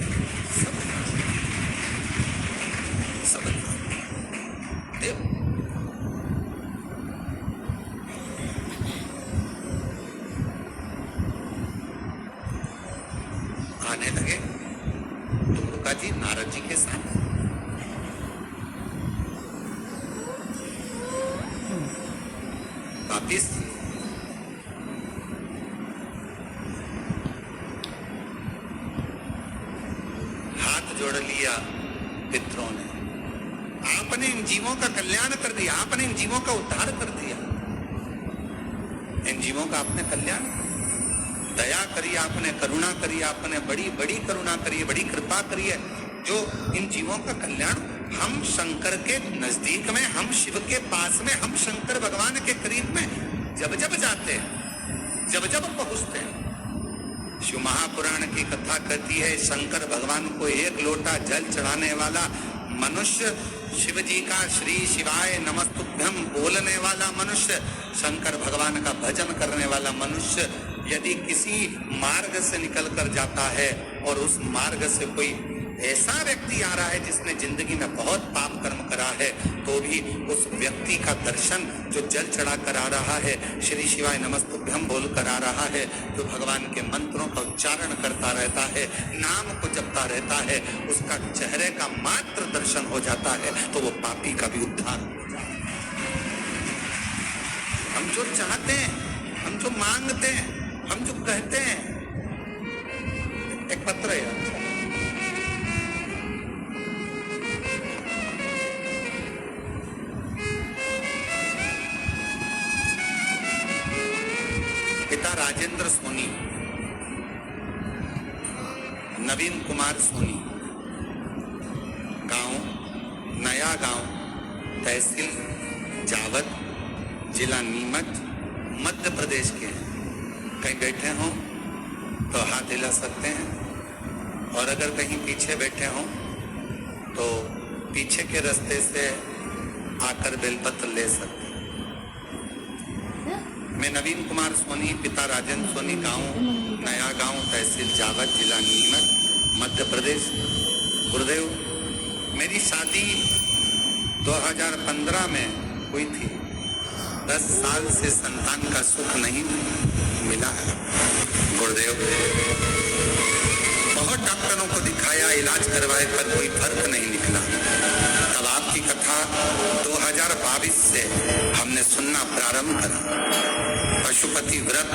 सब देव आने लगे तुमरुका जी नारद जी के साथ। वापिस हाथ जोड़ लिया पितरों ने, आपने इन जीवों का कल्याण कर दिया, आपने इन जीवों का उद्धार कर दिया, इन जीवों का आपने कल्याण, दया करी आपने, करुणा करी आपने, बड़ी बड़ी करुणा करी है, बड़ी कृपा करी है, जो इन जीवों का कल्याण। हम शंकर के नजदीक में, हम शिव के पास में, हम शंकर भगवान के करीब में जब जब जाते हैं, जब जब पहुंचते हैं, शिव महापुराण की कथा कहती है, शंकर भगवान को एक लोटा जल चढ़ाने वाला मनुष्य, शिव जी का श्री शिवाय नमस्तुभ्यं बोलने वाला मनुष्य, शंकर भगवान का भजन करने वाला मनुष्य, यदि किसी मार्ग से निकल कर जाता है और उस मार्ग से कोई ऐसा व्यक्ति आ रहा है जिसने जिंदगी में बहुत पाप कर्म करा है, तो भी उस व्यक्ति का दर्शन, जो जल चढ़ा कर आ रहा है, श्री शिवाय नमस्तुभ्यं बोल कर आ रहा है, जो भगवान के मंत्रों का उच्चारण करता रहता है, नाम को जपता रहता है, उसका चेहरे का मात्र दर्शन हो जाता है, तो वो पापी का भी उद्धार हो जाता है। हम जो चाहते हैं, हम जो मांगते हैं, हम जो कहते हैं, एक पत्र है, पिता राजेंद्र सोनी, नवीन कुमार सोनी, गांव नया गांव, तहसील जावद, जिला नीमच, मध्य प्रदेश के हैं। कहीं बैठे हों तो हाथ हिला सकते हैं, और अगर कहीं पीछे बैठे हों तो पीछे के रास्ते से आकर बेलपत्र ले सकते हैं। मैं नवीन कुमार सोनी, पिता राजेंद्र सोनी, गांव नया गांव, तहसील जावद, जिला नीमच, मध्य प्रदेश। गुरुदेव, मेरी शादी 2015 में हुई थी। 10 साल से संतान का सुख नहीं मिला है गुरुदेव। बहुत डॉक्टरों को दिखाया, इलाज करवाए, पर कोई फर्क नहीं निकला। तब आपकी कथा 2022 से हमने सुनना प्रारंभ करा। पशुपति व्रत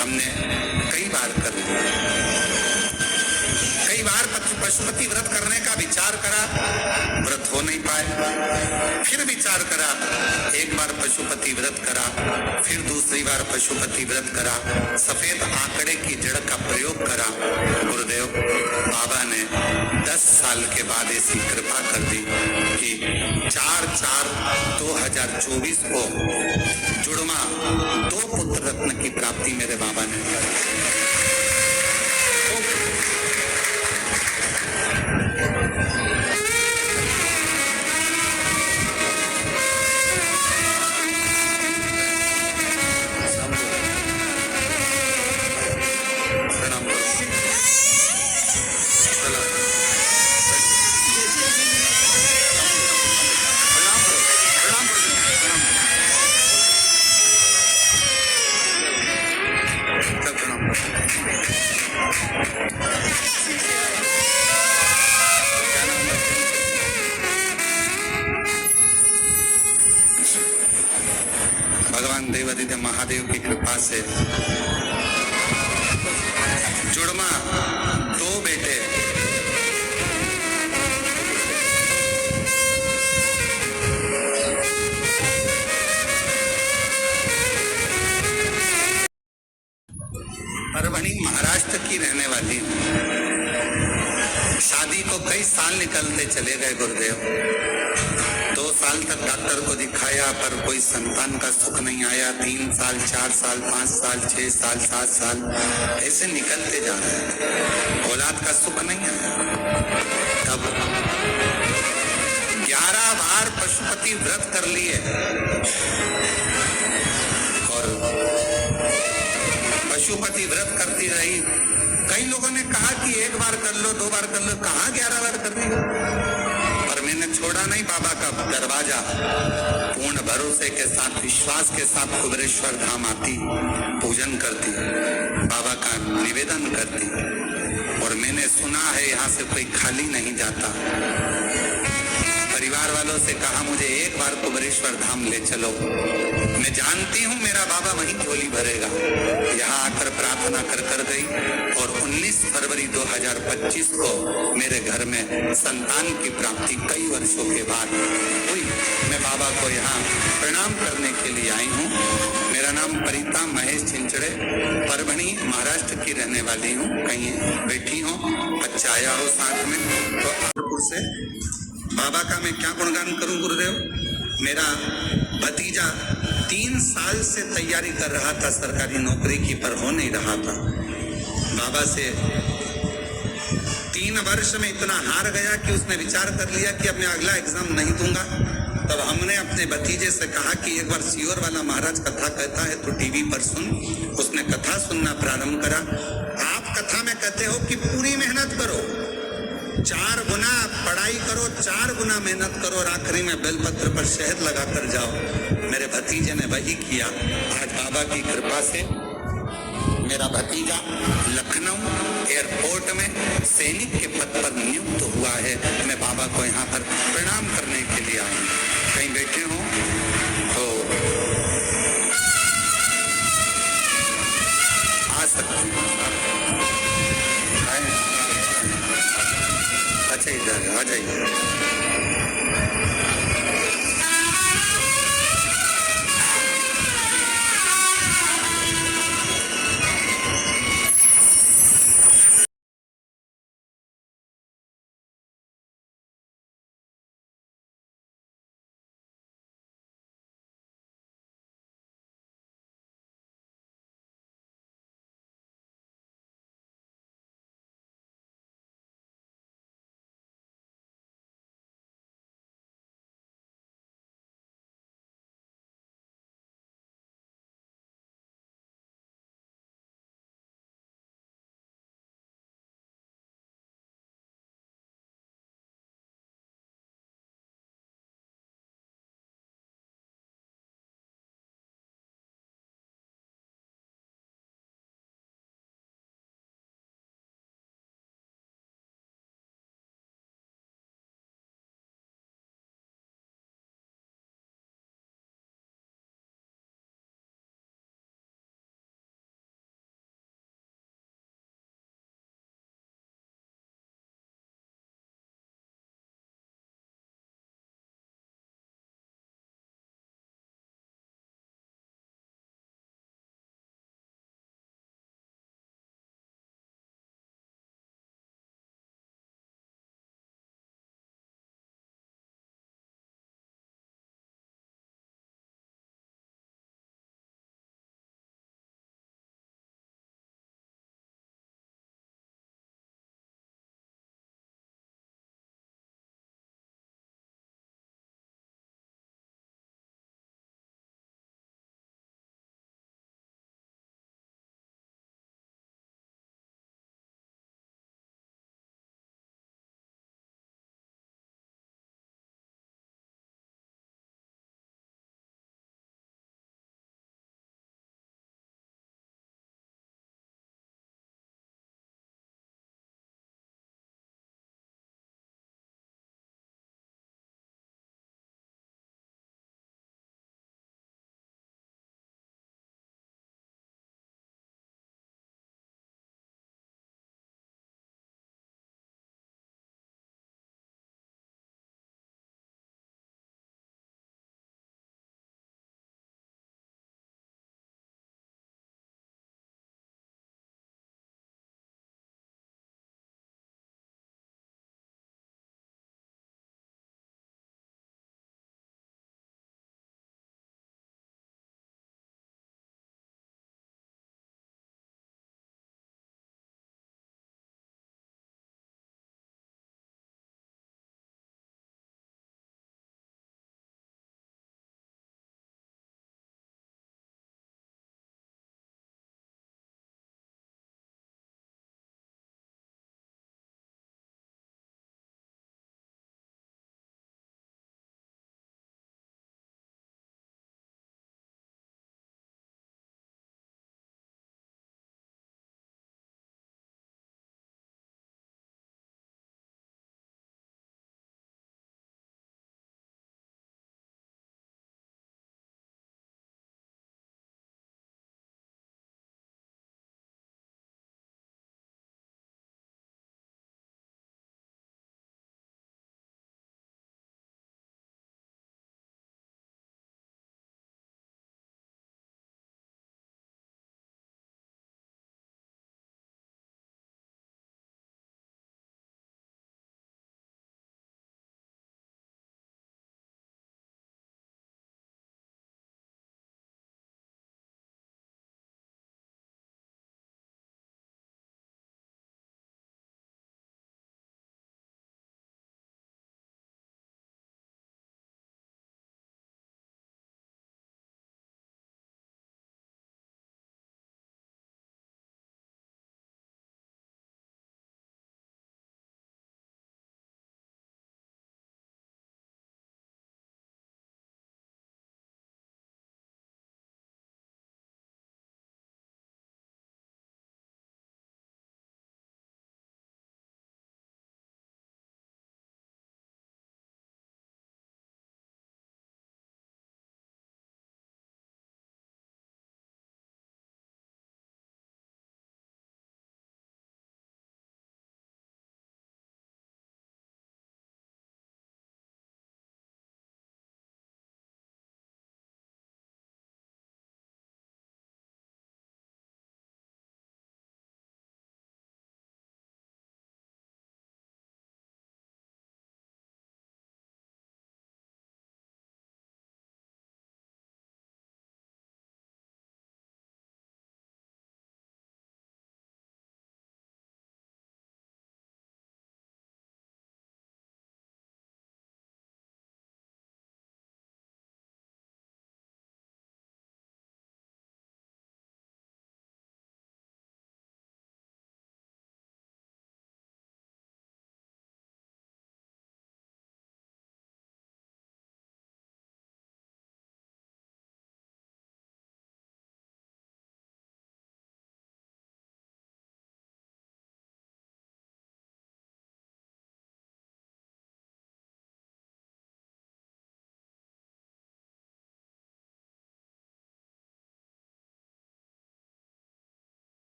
हमने कई बार कर लिया। कई बार पशुपति व्रत करने का विचार करा, व्रत हो नहीं पाए। फिर विचार करा, एक बार पशुपति व्रत करा, फिर दूसरी बार पशुपति व्रत करा, सफेद आंकड़े की जड़ का प्रयोग करा। गुरुदेव बाबा ने 10 साल के बाद ऐसी कृपा कर दी कि 4/4/2024 को जुड़वा 2 पुत्र रत्न की प्राप्ति मेरे बाबा ने की। भगवान देवादिदेव महादेव की कृपा से जुड़वा 2 बेटे परभणी महाराष्ट्र की रहने वाली हूँ। शादी को कई साल निकलते चले गए गुरुदेव। 2 साल तक डॉक्टर को दिखाया, पर कोई संतान का सुख नहीं आया। 3 साल, 4 साल, 5 साल, 6 साल, 7 साल ऐसे निकलते जा रहे हैं। औलाद का सुख नहीं आया। तब 11 बार पशुपति व्रत कर लिए और पशुपति व्रत करती रही। कई लोगों ने कहा कि 1 बार कर लो, 2 बार कर लो, कहाँ 11 बार कर रही हो? पर मैंने छोड़ा नहीं बाबा का दरवाजा। पूर्ण भरोसे के साथ, विश्वास के साथ कुबेरेश्वर धाम आती, पूजन करती, बाबा का निवेदन करती। और मैंने सुना है यहाँ से कोई खाली नहीं जाता। परिवार वालों से कहा मुझे 1 बार कुबेरेश्वर धाम ले चलो। मैं जानती हूँ मेरा बाबा वहीं झोली भरेगा। यहाँ आकर प्रार्थना कर गई और 19 फरवरी 2025 को मेरे घर में संतान की प्राप्ति कई वर्षों के बाद हुई। मैं बाबा को यहाँ प्रणाम करने के लिए आई हूँ। मेरा नाम परिता महेश चिंचड़े, परभणी महाराष्ट्र की रहने वाली हूँ। कहीं बैठी हूँ, बच्चा आया हो साथ में, तो आपपुर से बाबा का मैं क्या गुणगान करूं गुरुदेव। मेरा भतीजा 3 साल से तैयारी कर रहा था सरकारी नौकरी की, पर हो नहीं रहा था। बाबा से 3 वर्ष में इतना हार गया कि उसने विचार कर लिया कि अब मैं अगला एग्जाम नहीं दूंगा। तब हमने अपने भतीजे से कहा कि एक बार सीहोर वाला महाराज कथा कहता है तो टीवी पर सुन। उसने कथा सुनना प्रारंभ करा। आप कथा में कहते हो कि पूरी मेहनत करो, 4 गुना पढ़ाई करो, 4 गुना मेहनत करो और आखिरी में बेलपत्र पर शहद लगाकर जाओ। मेरे भतीजे ने वही किया। आज बाबा की कृपा से मेरा भतीजा लखनऊ एयरपोर्ट में सैनिक के पद पर नियुक्त हुआ है। मैं बाबा को यहाँ पर प्रणाम करने के लिए आया हूँ। कहीं बैठे हो